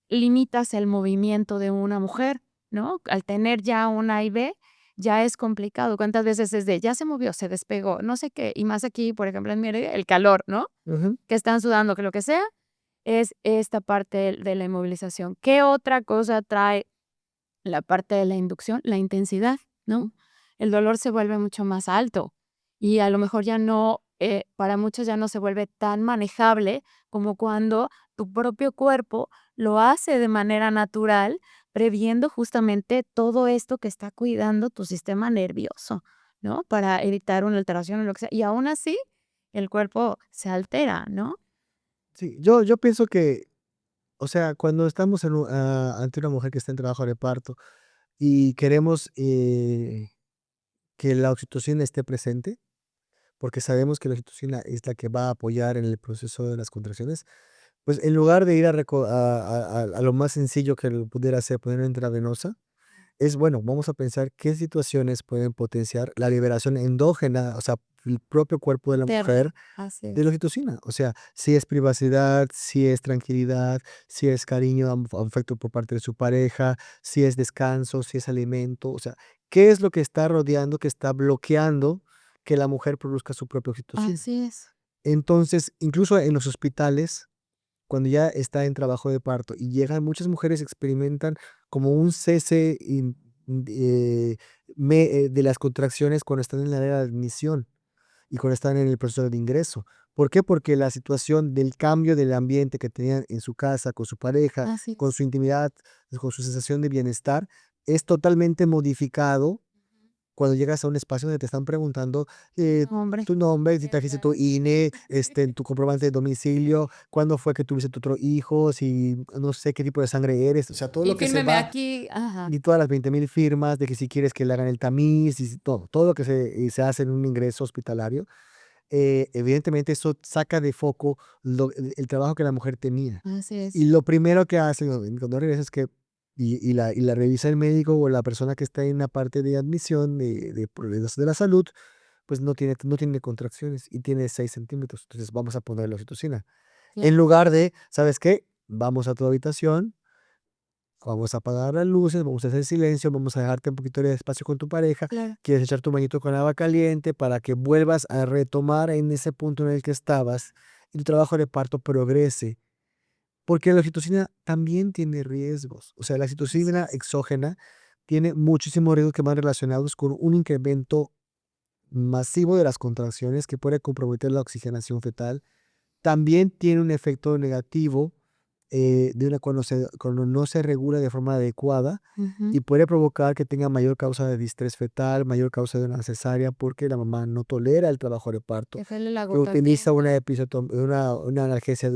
limitas el movimiento de una mujer, ¿no? Al tener ya una A y B, ya es complicado. ¿Cuántas veces es de ya se movió, se despegó, no sé qué? Y más aquí, por ejemplo, en mi área, el calor, ¿no? Ujú. Que están sudando, que lo que sea, es esta parte de la inmovilización. ¿Qué otra cosa trae la parte de la inducción? La intensidad, ¿no? El dolor se vuelve mucho más alto y a lo mejor ya no, para muchos ya no se vuelve tan manejable como cuando tu propio cuerpo lo hace de manera natural, previendo justamente todo esto que está cuidando tu sistema nervioso, ¿no? Para evitar una alteración o lo que sea. Y aún así, el cuerpo se altera, ¿no? Sí, yo pienso que, o sea, cuando estamos ante una mujer que está en trabajo de parto y queremos que la oxitocina esté presente, porque sabemos que la oxitocina es la que va a apoyar en el proceso de las contracciones, pues en lugar de ir a lo más sencillo que lo pudiera ser, poner una intravenosa, es bueno, vamos a pensar qué situaciones pueden potenciar la liberación endógena, o sea, el propio cuerpo de la Interna, mujer así de la es. oxitocina. O sea, si es privacidad, si es tranquilidad, si es cariño, afecto por parte de su pareja, si es descanso, si es alimento. O sea, ¿qué es lo que está rodeando, que está bloqueando que la mujer produzca su propia oxitocina? Así es. Entonces, incluso en los hospitales, cuando ya está en trabajo de parto y llegan, muchas mujeres experimentan como un cese eh, de las contracciones cuando están en la área de admisión y cuando están en el proceso de ingreso. ¿Por qué? Porque la situación del cambio del ambiente que tenían en su casa, con su pareja, Así con es. su intimidad, con su sensación de bienestar, es totalmente modificado cuando llegas a un espacio donde te están preguntando Hombre. tu nombre, si trajiste tu INE, tu comprobante de domicilio, cuándo fue que tuviste tu otro hijo, si no sé qué tipo de sangre eres, o sea, todo Y lo que se fírmeme va, aquí, ajá. y todas las 20,000 firmas de que si quieres que le hagan el tamiz, y todo lo que se hace en un ingreso hospitalario, evidentemente eso saca de foco el trabajo que la mujer tenía. Así Y es. lo primero que hace cuando regresas es que y la revisa el médico o la persona que está en la parte de admisión de problemas de la salud, pues no tiene contracciones y tiene 6 centímetros. Entonces vamos a ponerle oxitocina. En Claro, lugar de, ¿sabes qué? Vamos a tu habitación, vamos a apagar las luces, vamos a hacer silencio, vamos a dejarte un poquito de espacio con tu pareja. claro. Quieres echar tu bañito con agua caliente para que vuelvas a retomar en ese punto en el que estabas y tu trabajo de parto progrese. Porque la oxitocina también tiene riesgos. O sea, la Así oxitocina es. exógena tiene muchísimos riesgos que van relacionados con un incremento masivo de las contracciones que puede comprometer la oxigenación fetal. También tiene un efecto negativo cuando no se regula de forma adecuada Ujú. y puede provocar que tenga mayor causa de distrés fetal, mayor causa de una cesárea, porque la mamá no tolera el trabajo de parto, Que fue el que utiliza agotamiento. una analgesia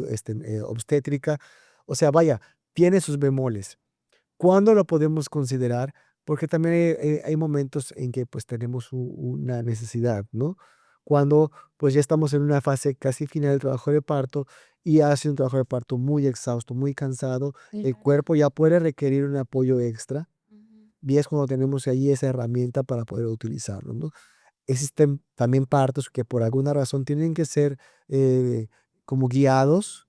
obstétrica. O sea, vaya, tiene sus bemoles. ¿Cuándo lo podemos considerar? Porque también hay momentos en que pues tenemos una necesidad, ¿no? Cuando pues ya estamos en una fase casi final del trabajo de parto y ha sido un trabajo de parto muy exhausto, muy cansado, el Claro. cuerpo ya puede requerir un apoyo extra Ujú. y es cuando tenemos ahí esa herramienta para poder utilizarlo, ¿no? Existen también partos que por alguna razón tienen que ser eh, como guiados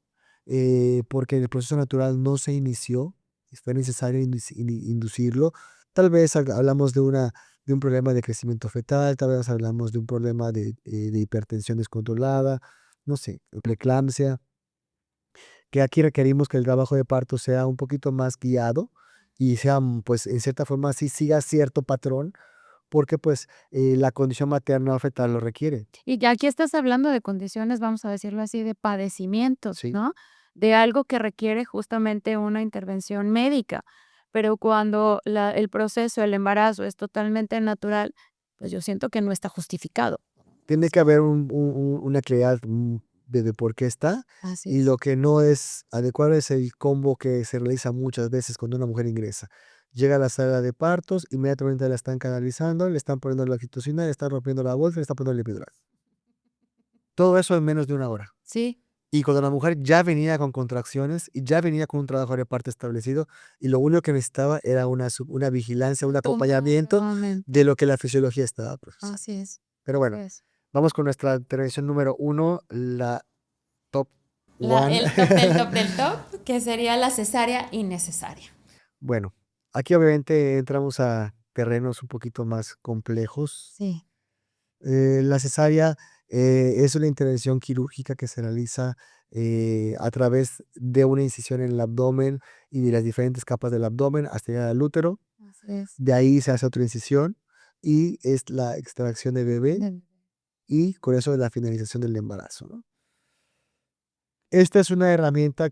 porque el proceso natural no se inició y fue necesario inducirlo. Tal vez hablamos de un problema de crecimiento fetal, tal vez hablamos de un problema de hipertensión descontrolada, no sé, preeclampsia, que aquí requerimos que el trabajo de parto sea un poquito más guiado y sea, pues, en cierta forma, sí siga cierto patrón, porque pues la condición materna o fetal lo requiere. Y ya aquí estás hablando de condiciones, vamos a decirlo así, de padecimientos, Sí, ¿no? De algo que requiere justamente una intervención médica. Pero cuando el proceso, el embarazo es totalmente natural, pues yo siento que no está justificado. O tiene que sea, haber una claridad de por qué está, Así y es. lo que no es adecuado es el combo que se realiza muchas veces cuando una mujer ingresa. Llega a la sala de partos, inmediatamente la están canalizando, le están poniendo la oxitocina, le están rompiendo la bolsa, le están poniendo el epidural. Todo eso en menos de 1 hora. Sí, Y cuando la mujer ya venía con contracciones y ya venía con un trabajo de parto establecido, y lo único que necesitaba era una vigilancia, un tomar acompañamiento nuevamente. de lo que la fisiología estaba procesando. Así es, Pero así bueno, es. vamos con nuestra intervención número 1, la top La one. el top del top del top, que sería la cesárea innecesaria. Bueno, aquí obviamente entramos a terrenos un poquito más complejos. Sí, La cesárea es una intervención quirúrgica que se realiza a través de una incisión en el abdomen y de las diferentes capas del abdomen hasta llegar al útero. así es. De ahí se hace otra incisión y es la extracción de bebé, Del y con eso es la finalización del embarazo, ¿no? Esta es una herramienta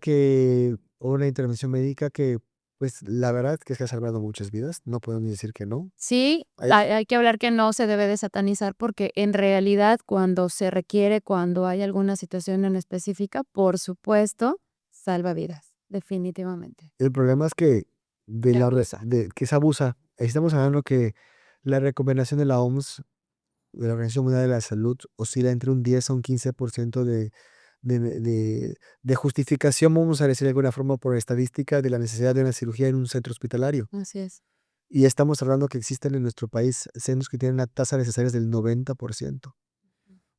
o una intervención médica que, pues, la verdad que ha salvado muchas vidas, no podemos decir que no. Sí, Hay hay que hablar que no se debe de satanizar, porque en realidad cuando se requiere, cuando hay alguna situación en específica, por supuesto, salva vidas, definitivamente. el problema es que de Se la re abusa. de que se abusa. Estamos hablando que la recomendación de la OMS, de la Organización Mundial de la Salud, oscila entre un 10 a un 15% de de justificación, vamos a decir de alguna forma por estadística, de la necesidad de una cirugía en un centro hospitalario. Así es. Y estamos hablando que existen en nuestro país centros que tienen una tasa de cesáreas del 90%. O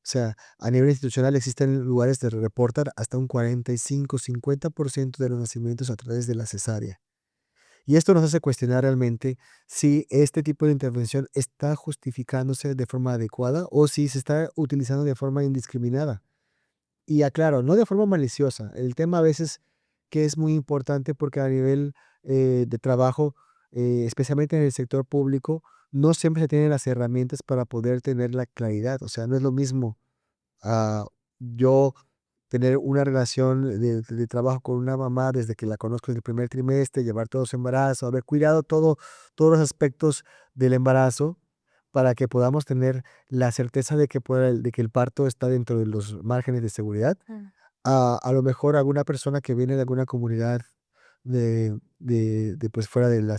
sea, a nivel institucional existen lugares que reportan hasta un 45-50% de los nacimientos a través de la cesárea. Y esto nos hace cuestionar realmente si este tipo de intervención está justificándose de forma adecuada o si se está utilizando de forma indiscriminada. Y aclaro, no de forma maliciosa. El tema a veces que es muy importante porque a nivel de trabajo, especialmente en el sector público, no siempre se tienen las herramientas para poder tener la claridad. O sea, no es lo mismo yo tener una relación de trabajo con una mamá desde que la conozco en el primer trimestre, llevar todo su embarazo, haber cuidado todos los aspectos del embarazo para que podamos tener la certeza de que el parto está dentro de los márgenes de seguridad. Mm. A lo mejor alguna persona que viene de alguna comunidad pues fuera del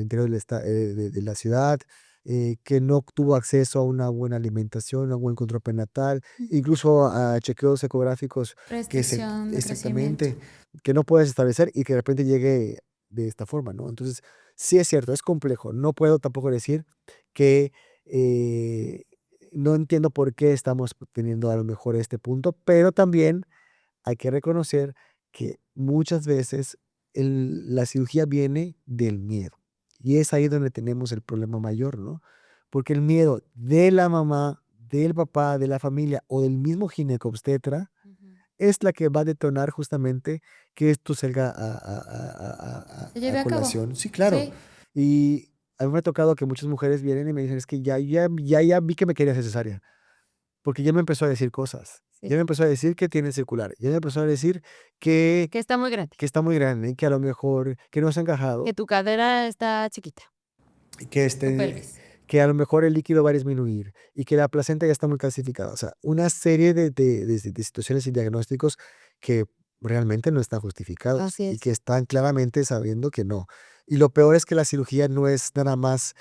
interior de la ciudad, que no tuvo acceso a una buena alimentación, a un buen control prenatal, incluso a chequeos ecográficos Restricción de crecimiento. exactamente, que no puedes establecer y que de repente llegue de esta forma, ¿no? Entonces, sí es cierto, es complejo. No puedo tampoco decir que eh, no entiendo por qué estamos teniendo a lo mejor este punto, pero también hay que reconocer que muchas veces la cirugía viene del miedo. Y es ahí donde tenemos el problema mayor, ¿no? Porque el miedo de la mamá, del papá, de la familia o del mismo ginecobstetra Ujú. es la que va a detonar justamente que esto salga Se a lleve a cabo. colación. Sí, claro. Sí, Y a mí me ha tocado que muchas mujeres vienen y me dicen, es que ya vi que me quería hacer cesárea. Porque ya me empezó a decir cosas. sí. Ya me empezó a decir que tiene circular. Ya me empezó a decir que Que está muy grande, que está muy grande, que a lo mejor que no se ha que encajado, tu cadera está chiquita, que, tu este, pelvis. que a lo mejor el líquido va a disminuir y que la placenta ya está muy calcificada. O sea, una serie de situaciones y diagnósticos que realmente no están justificados Así y que es. están claramente sabiendo que no. Y lo peor es que la cirugía no es nada más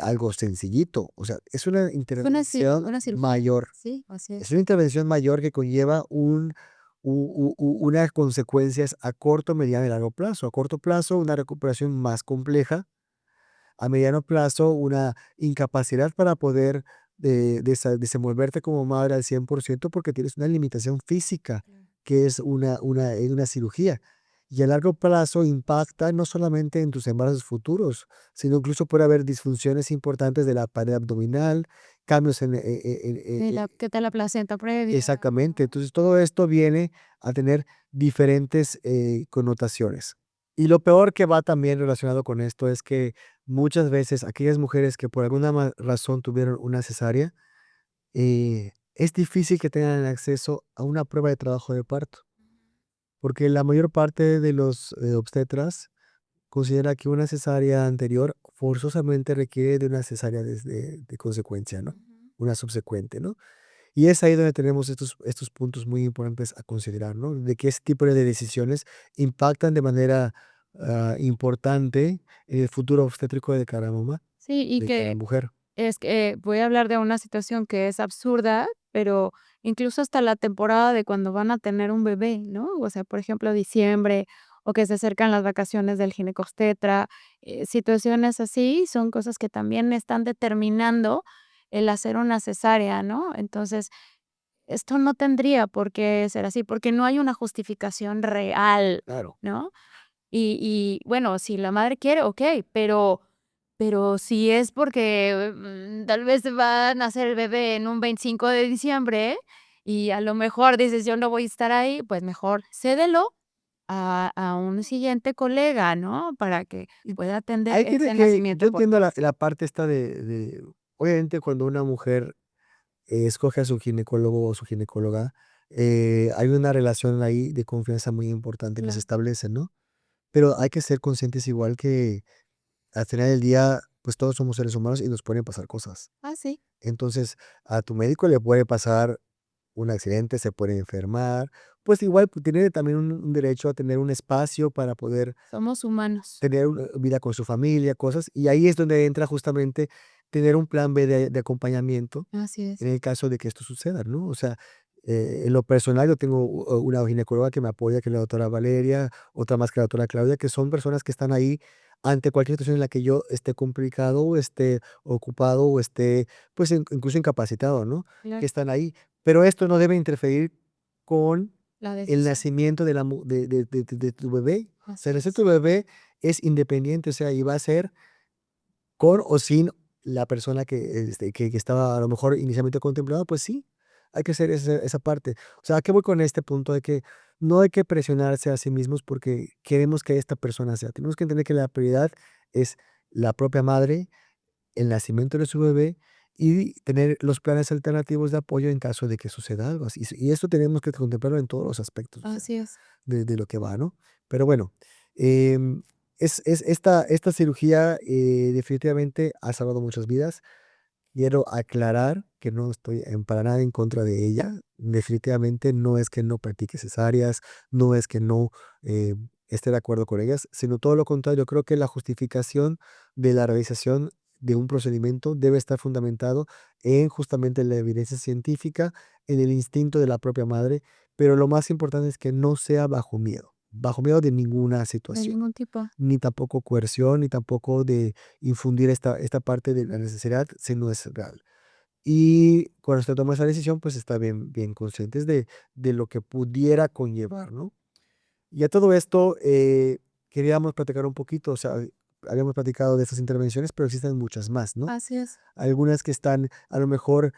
algo sencillito. O sea, es una Es intervención una cirugía. mayor. Sí, así Es es. una intervención mayor que conlleva unas consecuencias a corto, mediano y largo plazo. A corto plazo, una recuperación más compleja. A mediano plazo, una incapacidad para poder desenvolverte como madre al 100% porque tienes una limitación física, Claro. que es una cirugía. Y a largo plazo impacta no solamente en tus embarazos futuros, sino incluso puede haber disfunciones importantes de la pared abdominal, cambios Sí, ¿qué tal la placenta previa? exactamente. Entonces, todo esto viene a tener diferentes connotaciones. Y lo peor que va también relacionado con esto es que muchas veces aquellas mujeres que por alguna razón tuvieron una cesárea, es difícil que tengan acceso a una prueba de trabajo de parto, porque la mayor parte de los obstetras considera que una cesárea anterior forzosamente requiere de una cesárea de consecuencia, ¿no? Ujú. Una subsecuente, ¿no? Y es ahí donde tenemos estos puntos muy importantes a considerar, ¿no? De que ese tipo de decisiones impactan de manera importante en el futuro obstétrico de cada mamá, Sí, y de cada que mujer. es que voy a hablar de una situación que es absurda, pero incluso hasta la temporada de cuando van a tener un bebé, ¿no? O sea, por ejemplo, diciembre, o que se acercan las vacaciones del ginecobstetra, situaciones así son cosas que también están determinando el hacer una cesárea, ¿no? Entonces, esto no tendría por qué ser así, porque no hay una justificación real, Claro. ¿no? Y bueno, si la madre quiere, okey, pero si es porque, tal vez va a nacer el bebé en un 25 de diciembre, y a lo mejor dices: "Yo no voy a estar ahí", pues mejor cédelo a un siguiente colega, ¿no? Para que Y pueda atender ahí tiene ese que yo nacimiento por entiendo la urgencia. la parte esta de obviamente, cuando una mujer escoge a su ginecólogo o su ginecóloga, hay una relación ahí de confianza muy importante que se Claro. establece, ¿no? Pero hay que ser conscientes igual que al final del día, pues todos somos seres humanos y nos pueden pasar cosas. Ah, sí, Entonces, a tu médico le puede pasar un accidente, se puede enfermar, pues igual pues, tiene también un derecho a tener un espacio para poder somos humanos. tener una vida con su familia, cosas, y ahí es donde entra justamente tener un plan B de acompañamiento Así en es. el caso de que esto suceda, ¿no? O sea, en lo personal, yo tengo una ginecóloga que me apoya, que es la doctora Valeria, otra más que la doctora Claudia, que son personas que están ahí ante cualquier situación en la que yo esté complicado o esté ocupado o esté, pues, incluso incapacitado, ¿no? Que Claro, están ahí. Pero esto no debe interferir con la el decisión. nacimiento de, la, de tu bebé. O sea, el Así nacimiento es. de tu bebé es independiente, o sea, y va a ser con o sin la persona que estaba a lo mejor inicialmente contemplada, pues sí, hay que hacer esa parte. O sea, ¿a qué voy con este punto? De que no hay que presionarse a sí mismos porque queremos que esta persona sea. Tenemos que entender que la prioridad es la propia madre, el nacimiento de su bebé y tener los planes alternativos de apoyo en caso de que suceda algo así. Y esto tenemos que contemplarlo en todos los aspectos, o sea, Así es. de lo que va, ¿no? Pero bueno, em, esta cirugía, definitivamente ha salvado muchas vidas. Quiero aclarar que no estoy para nada en contra de ella. Definitivamente no es que no practique cesáreas, no es que no eh, esté de acuerdo con ellas, sino todo lo contrario. Creo que la justificación de la realización de un procedimiento debe estar fundamentado en justamente la evidencia científica, en el instinto de la propia madre, pero lo más importante es que no sea bajo miedo de ninguna De situación, ningún tipo. ni tampoco coerción, ni tampoco de infundir esta parte de la necesidad si no es real. Y cuando usted toma esa decisión, pues está bien conscientes de lo que pudiera conllevar, ¿no? Y a todo esto, queríamos platicar un poquito, o sea, habíamos platicado de estas intervenciones, pero existen muchas más, ¿no? Así es. Algunas que están a lo mejor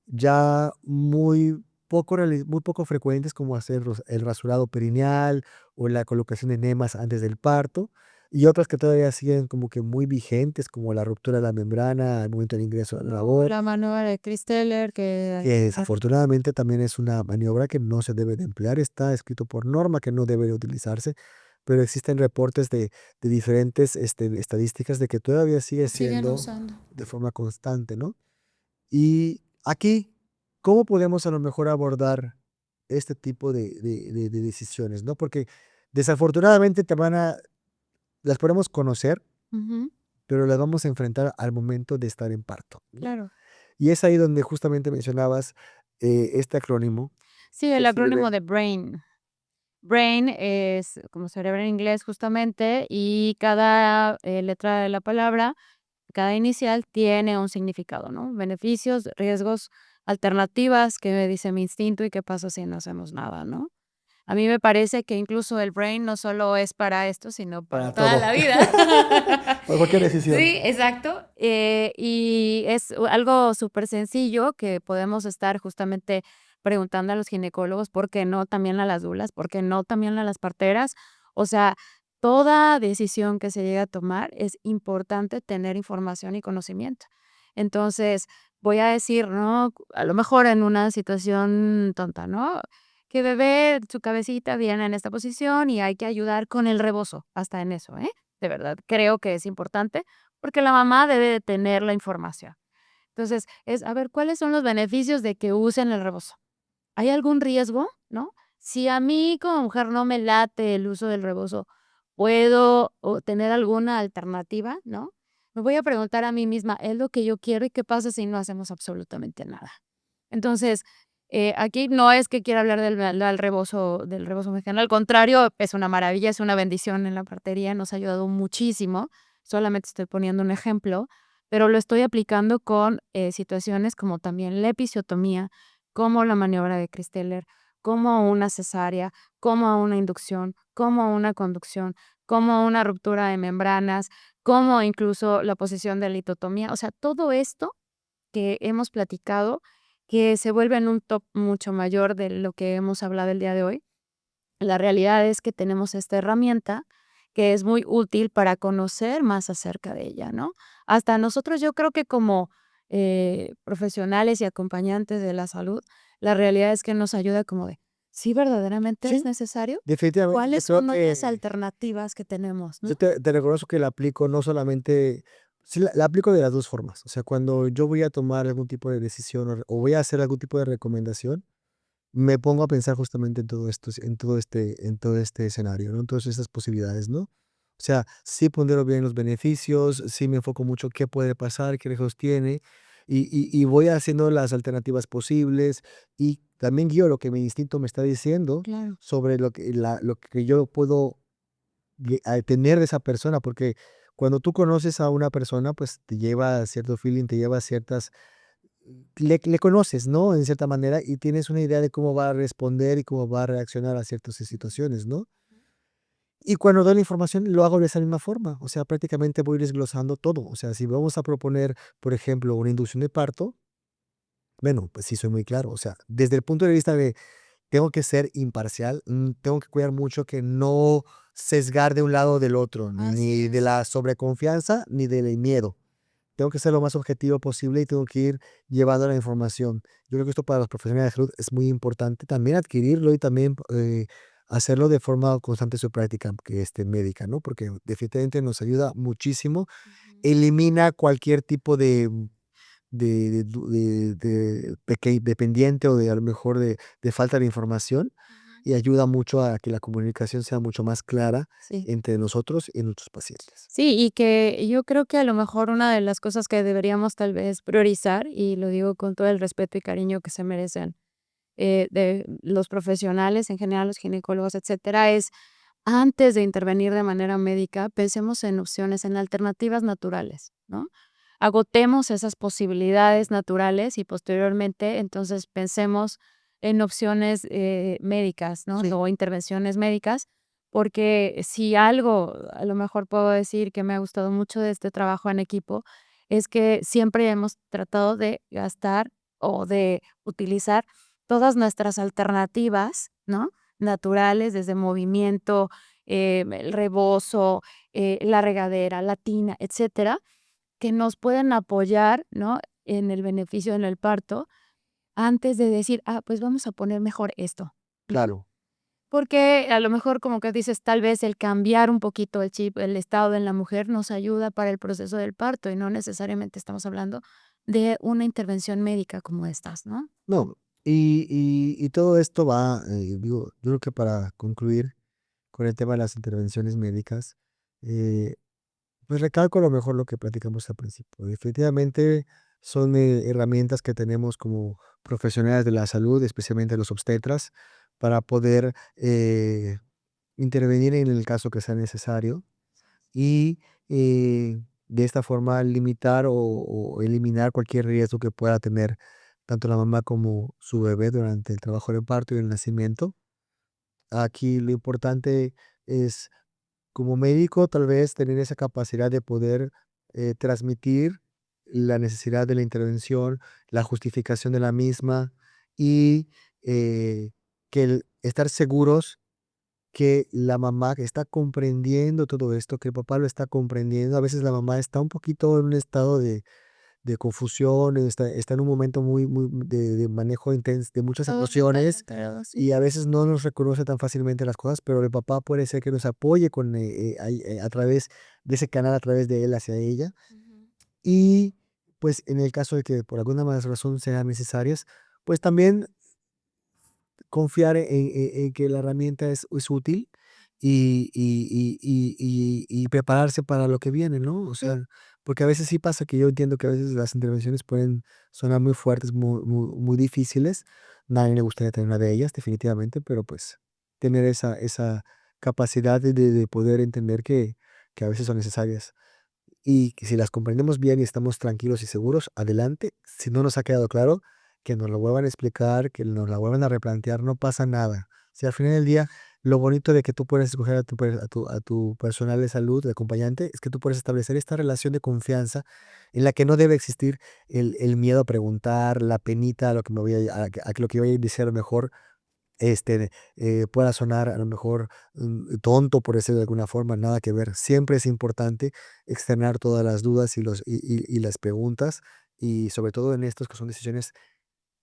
ya muy poco frecuentes, como hacer el rasurado perineal o la colocación de enemas antes del parto, y otras que todavía siguen como que muy vigentes, como la ruptura de la membrana al momento del ingreso a la O labor, la maniobra de Chris Taylor que que desafortunadamente también es una maniobra que no se debe de emplear, está escrito por norma que no debe de utilizarse, pero existen reportes de diferentes estadísticas de que todavía sigue siguen siendo usando. de forma constante, ¿no? Y aquí, ¿cómo podemos a lo mejor abordar este tipo de decisiones, no? Porque desafortunadamente las podemos conocer, Ujú, pero las vamos a enfrentar al momento de estar en parto, ¿no? claro. Y es ahí donde justamente mencionabas este acrónimo, Sí, el acrónimo SBB, de BRAIN. BRAIN es como cerebro en inglés justamente, y cada, letra de la palabra, cada inicial tiene un significado, ¿no? Beneficios, riesgos, alternativas, qué me dice mi instinto y qué pasa si no hacemos nada, ¿no? A mí me parece que incluso el BRAIN no solo es para esto, sino para para toda todo, la vida. para cualquier decisión. Sí, exacto. Y es algo súper sencillo que podemos estar justamente preguntando a los ginecólogos, ¿por qué no también a las dulas? ¿Por qué no también a las parteras? O sea, toda decisión que se llegue a tomar es importante tener información y conocimiento. Entonces, voy a decir, ¿no? A lo mejor en una situación tonta, ¿no? Que bebé, su cabecita viene en esta posición y hay que ayudar con el rebozo, hasta en eso, ¿eh? De verdad, creo que es importante porque la mamá debe de tener la información. Entonces, es, a ver, ¿cuáles son los beneficios de que usen el rebozo? ¿Hay algún riesgo, no? Si a mí como mujer no me late el uso del rebozo, ¿puedo o tener alguna alternativa, no? Me voy a preguntar a mí misma, ¿es lo que yo quiero y qué pasa si no hacemos absolutamente nada? Entonces, aquí no es que quiera hablar del rebozo mexicano, al contrario, es una maravilla, es una bendición en la partería, nos ha ayudado muchísimo. Solamente estoy poniendo un ejemplo, pero lo estoy aplicando con, situaciones como también la episiotomía, como la maniobra de Christeller, como una cesárea, como una inducción, como una conducción, como una ruptura de membranas, como incluso la posición de litotomía. O sea, todo esto que hemos platicado, que se vuelve en un top mucho mayor de lo que hemos hablado el día de hoy. La realidad es que tenemos esta herramienta que es muy útil para conocer más acerca de ella, ¿no? Hasta nosotros, yo creo que como, profesionales y acompañantes de la salud, la realidad es que nos ayuda como de, ¿sí verdaderamente es Sí, necesario? definitivamente, yo ¿Cuáles creo son otras que alternativas que tenemos, yo no? te reconozco que la aplico no solamente sí, la aplico de las 2 formas. O sea, cuando yo voy a tomar algún tipo de decisión o voy a hacer algún tipo de recomendación, me pongo a pensar justamente en todo esto, en todo este escenario, ¿no? En todas estas posibilidades, ¿no? O sea, sí pondero bien los beneficios, sí me enfoco mucho qué puede pasar, qué riesgos tiene, y voy haciendo las alternativas posibles, y también guío lo que mi instinto me está diciendo Claro. sobre lo que yo puedo a tener de esa persona, porque cuando tú conoces a una persona, pues te lleva a cierto feeling, te lleva a ciertas le conoces, ¿no? En cierta manera, y tienes una idea de cómo va a responder y cómo va a reaccionar a ciertas situaciones, ¿no? Y cuando doy la información, lo hago de esa misma forma. O sea, prácticamente voy desglosando todo. O sea, si vamos a proponer, por ejemplo, una inducción de parto, bueno, pues sí soy muy claro. O sea, desde el punto de vista de tengo que ser imparcial, tengo que cuidar mucho que no sesgar de un lado o del otro, Así ni de es. la sobreconfianza ni del miedo. Tengo que ser lo más objetivo posible y tengo que ir llevando la información. Yo creo que esto para los profesionales de salud es muy importante también adquirirlo y también hacerlo de forma constante su práctica médica, ¿no? Porque definitivamente nos ayuda muchísimo, Ujú, elimina cualquier tipo de pendiente o de a lo mejor de falta de información ujú. y ayuda mucho a que la comunicación sea mucho más clara Sí. entre nosotros y nuestros pacientes. Sí, y que yo creo que a lo mejor una de las cosas que deberíamos tal vez priorizar, y lo digo con todo el respeto y cariño que se merecen, de los profesionales en general, los ginecólogos, etcétera, es antes de intervenir de manera médica, pensemos en opciones, en alternativas naturales, ¿no? Agotemos esas posibilidades naturales y posteriormente, entonces, pensemos en opciones, médicas, ¿no? Sí. O intervenciones médicas, porque si algo, a lo mejor puedo decir que me ha gustado mucho de este trabajo en equipo, es que siempre hemos tratado de gastar o de utilizar todas nuestras alternativas, ¿no? Naturales, desde movimiento, el rebozo, la regadera, la tina, etcétera, que nos pueden apoyar, ¿no? En el beneficio en el parto, antes de decir: "Ah, pues vamos a poner mejor esto", ¿no? Claro. Porque a lo mejor, como que dices, tal vez el cambiar un poquito el chip, el estado en la mujer nos ayuda para el proceso del parto, y no necesariamente estamos hablando de una intervención médica como estas, ¿no? No, y todo esto va, digo, yo creo que para concluir con el tema de las intervenciones médicas, eh, pues recalco a lo mejor lo que platicamos al principio. Definitivamente son herramientas que tenemos como profesionales de la salud, especialmente los obstetras, para poder intervenir en el caso que sea necesario y de esta forma limitar o eliminar cualquier riesgo que pueda tener tanto la mamá como su bebé durante el trabajo de parto y el nacimiento. Aquí lo importante es, como médico, tal vez tener esa capacidad de poder transmitir la necesidad de la intervención, la justificación de la misma y que estar seguros que la mamá que está comprendiendo todo esto, que el papá lo está comprendiendo. A veces la mamá está un poquito en un estado de confusión, está en un momento muy de manejo intenso de muchas Todo muy emociones concentrado, y sí. a veces no nos reconoce tan fácilmente las cosas, pero el papá puede ser que nos apoye a través de ese canal, a través de él hacia ella. Ujú. Y pues en el caso de que por alguna más razón sean necesarias, pues también confiar en que la herramienta es útil y prepararse para lo que viene, ¿no? O Sí. sea, porque a veces sí pasa que yo entiendo que a veces las intervenciones pueden sonar muy fuertes, muy difíciles. Nadie le gustaría tener una de ellas, definitivamente, pero pues tener esa capacidad de poder entender que a veces son necesarias. Y que si las comprendemos bien y estamos tranquilos y seguros, adelante. Si no nos ha quedado claro, que nos lo vuelvan a explicar, que nos la vuelvan a replantear, no pasa nada. Si al final del día, lo bonito de que tú puedes escoger a tu personal de salud, de acompañante, es que tú puedes establecer esta relación de confianza en la que no debe existir el miedo a preguntar, la penita a lo que me voy a que lo que voy a decir a lo mejor pueda sonar a lo mejor tonto, por decirlo de alguna forma, nada que ver. Siempre es importante externar todas las dudas y las preguntas, y sobre todo en estos que son decisiones,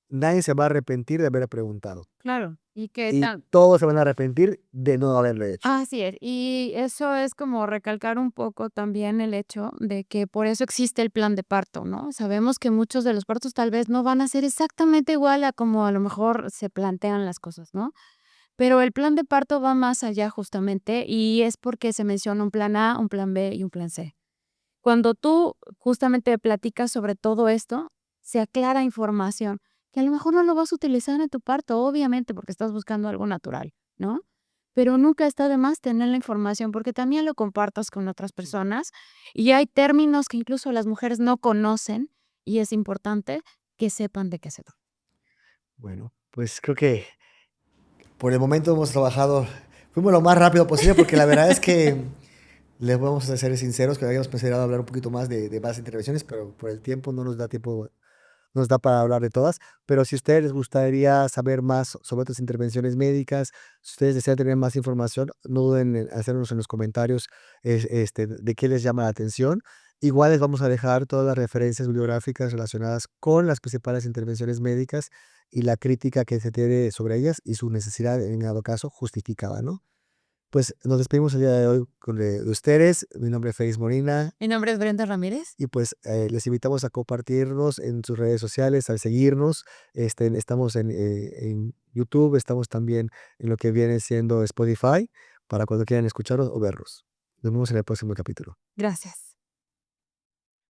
nadie se va a arrepentir de haber preguntado. Claro, y que Y todos se van a arrepentir de no haberlo hecho. así es, y eso es como recalcar un poco también el hecho de que por eso existe el plan de parto, ¿no? Sabemos que muchos de los partos tal vez no van a ser exactamente igual a como a lo mejor se plantean las cosas, ¿no? Pero el plan de parto va más allá justamente y es porque se menciona un plan A, un plan B y un plan C. Cuando tú justamente platicas sobre todo esto, se aclara información que a lo mejor no lo vas a utilizar en tu parto, obviamente, porque estás buscando algo natural, ¿no? Pero nunca está de más tener la información porque también lo compartas con otras personas y hay términos que incluso las mujeres no conocen y es importante que sepan de qué se trata. Bueno, pues creo que por el momento hemos trabajado, fuimos lo más rápido posible porque la verdad es que les vamos a ser sinceros, que habíamos pensado hablar un poquito más de más intervenciones, pero por el tiempo no nos da tiempo, nos da para hablar de todas, pero si a ustedes les gustaría saber más sobre otras intervenciones médicas, si ustedes desean tener más información, no duden en hacernos en los comentarios de qué les llama la atención. Igual les vamos a dejar todas las referencias bibliográficas relacionadas con las principales intervenciones médicas y la crítica que se tiene sobre ellas y su necesidad, en dado caso, justificada, ¿no? Pues nos despedimos el día de hoy de ustedes. Mi nombre es Félix Molina. Mi nombre es Brenda Ramírez. Y pues les invitamos a compartirnos en sus redes sociales, a seguirnos. Estamos en YouTube, estamos también en lo que viene siendo Spotify, para cuando quieran escucharnos o vernos. Nos vemos en el próximo capítulo. Gracias.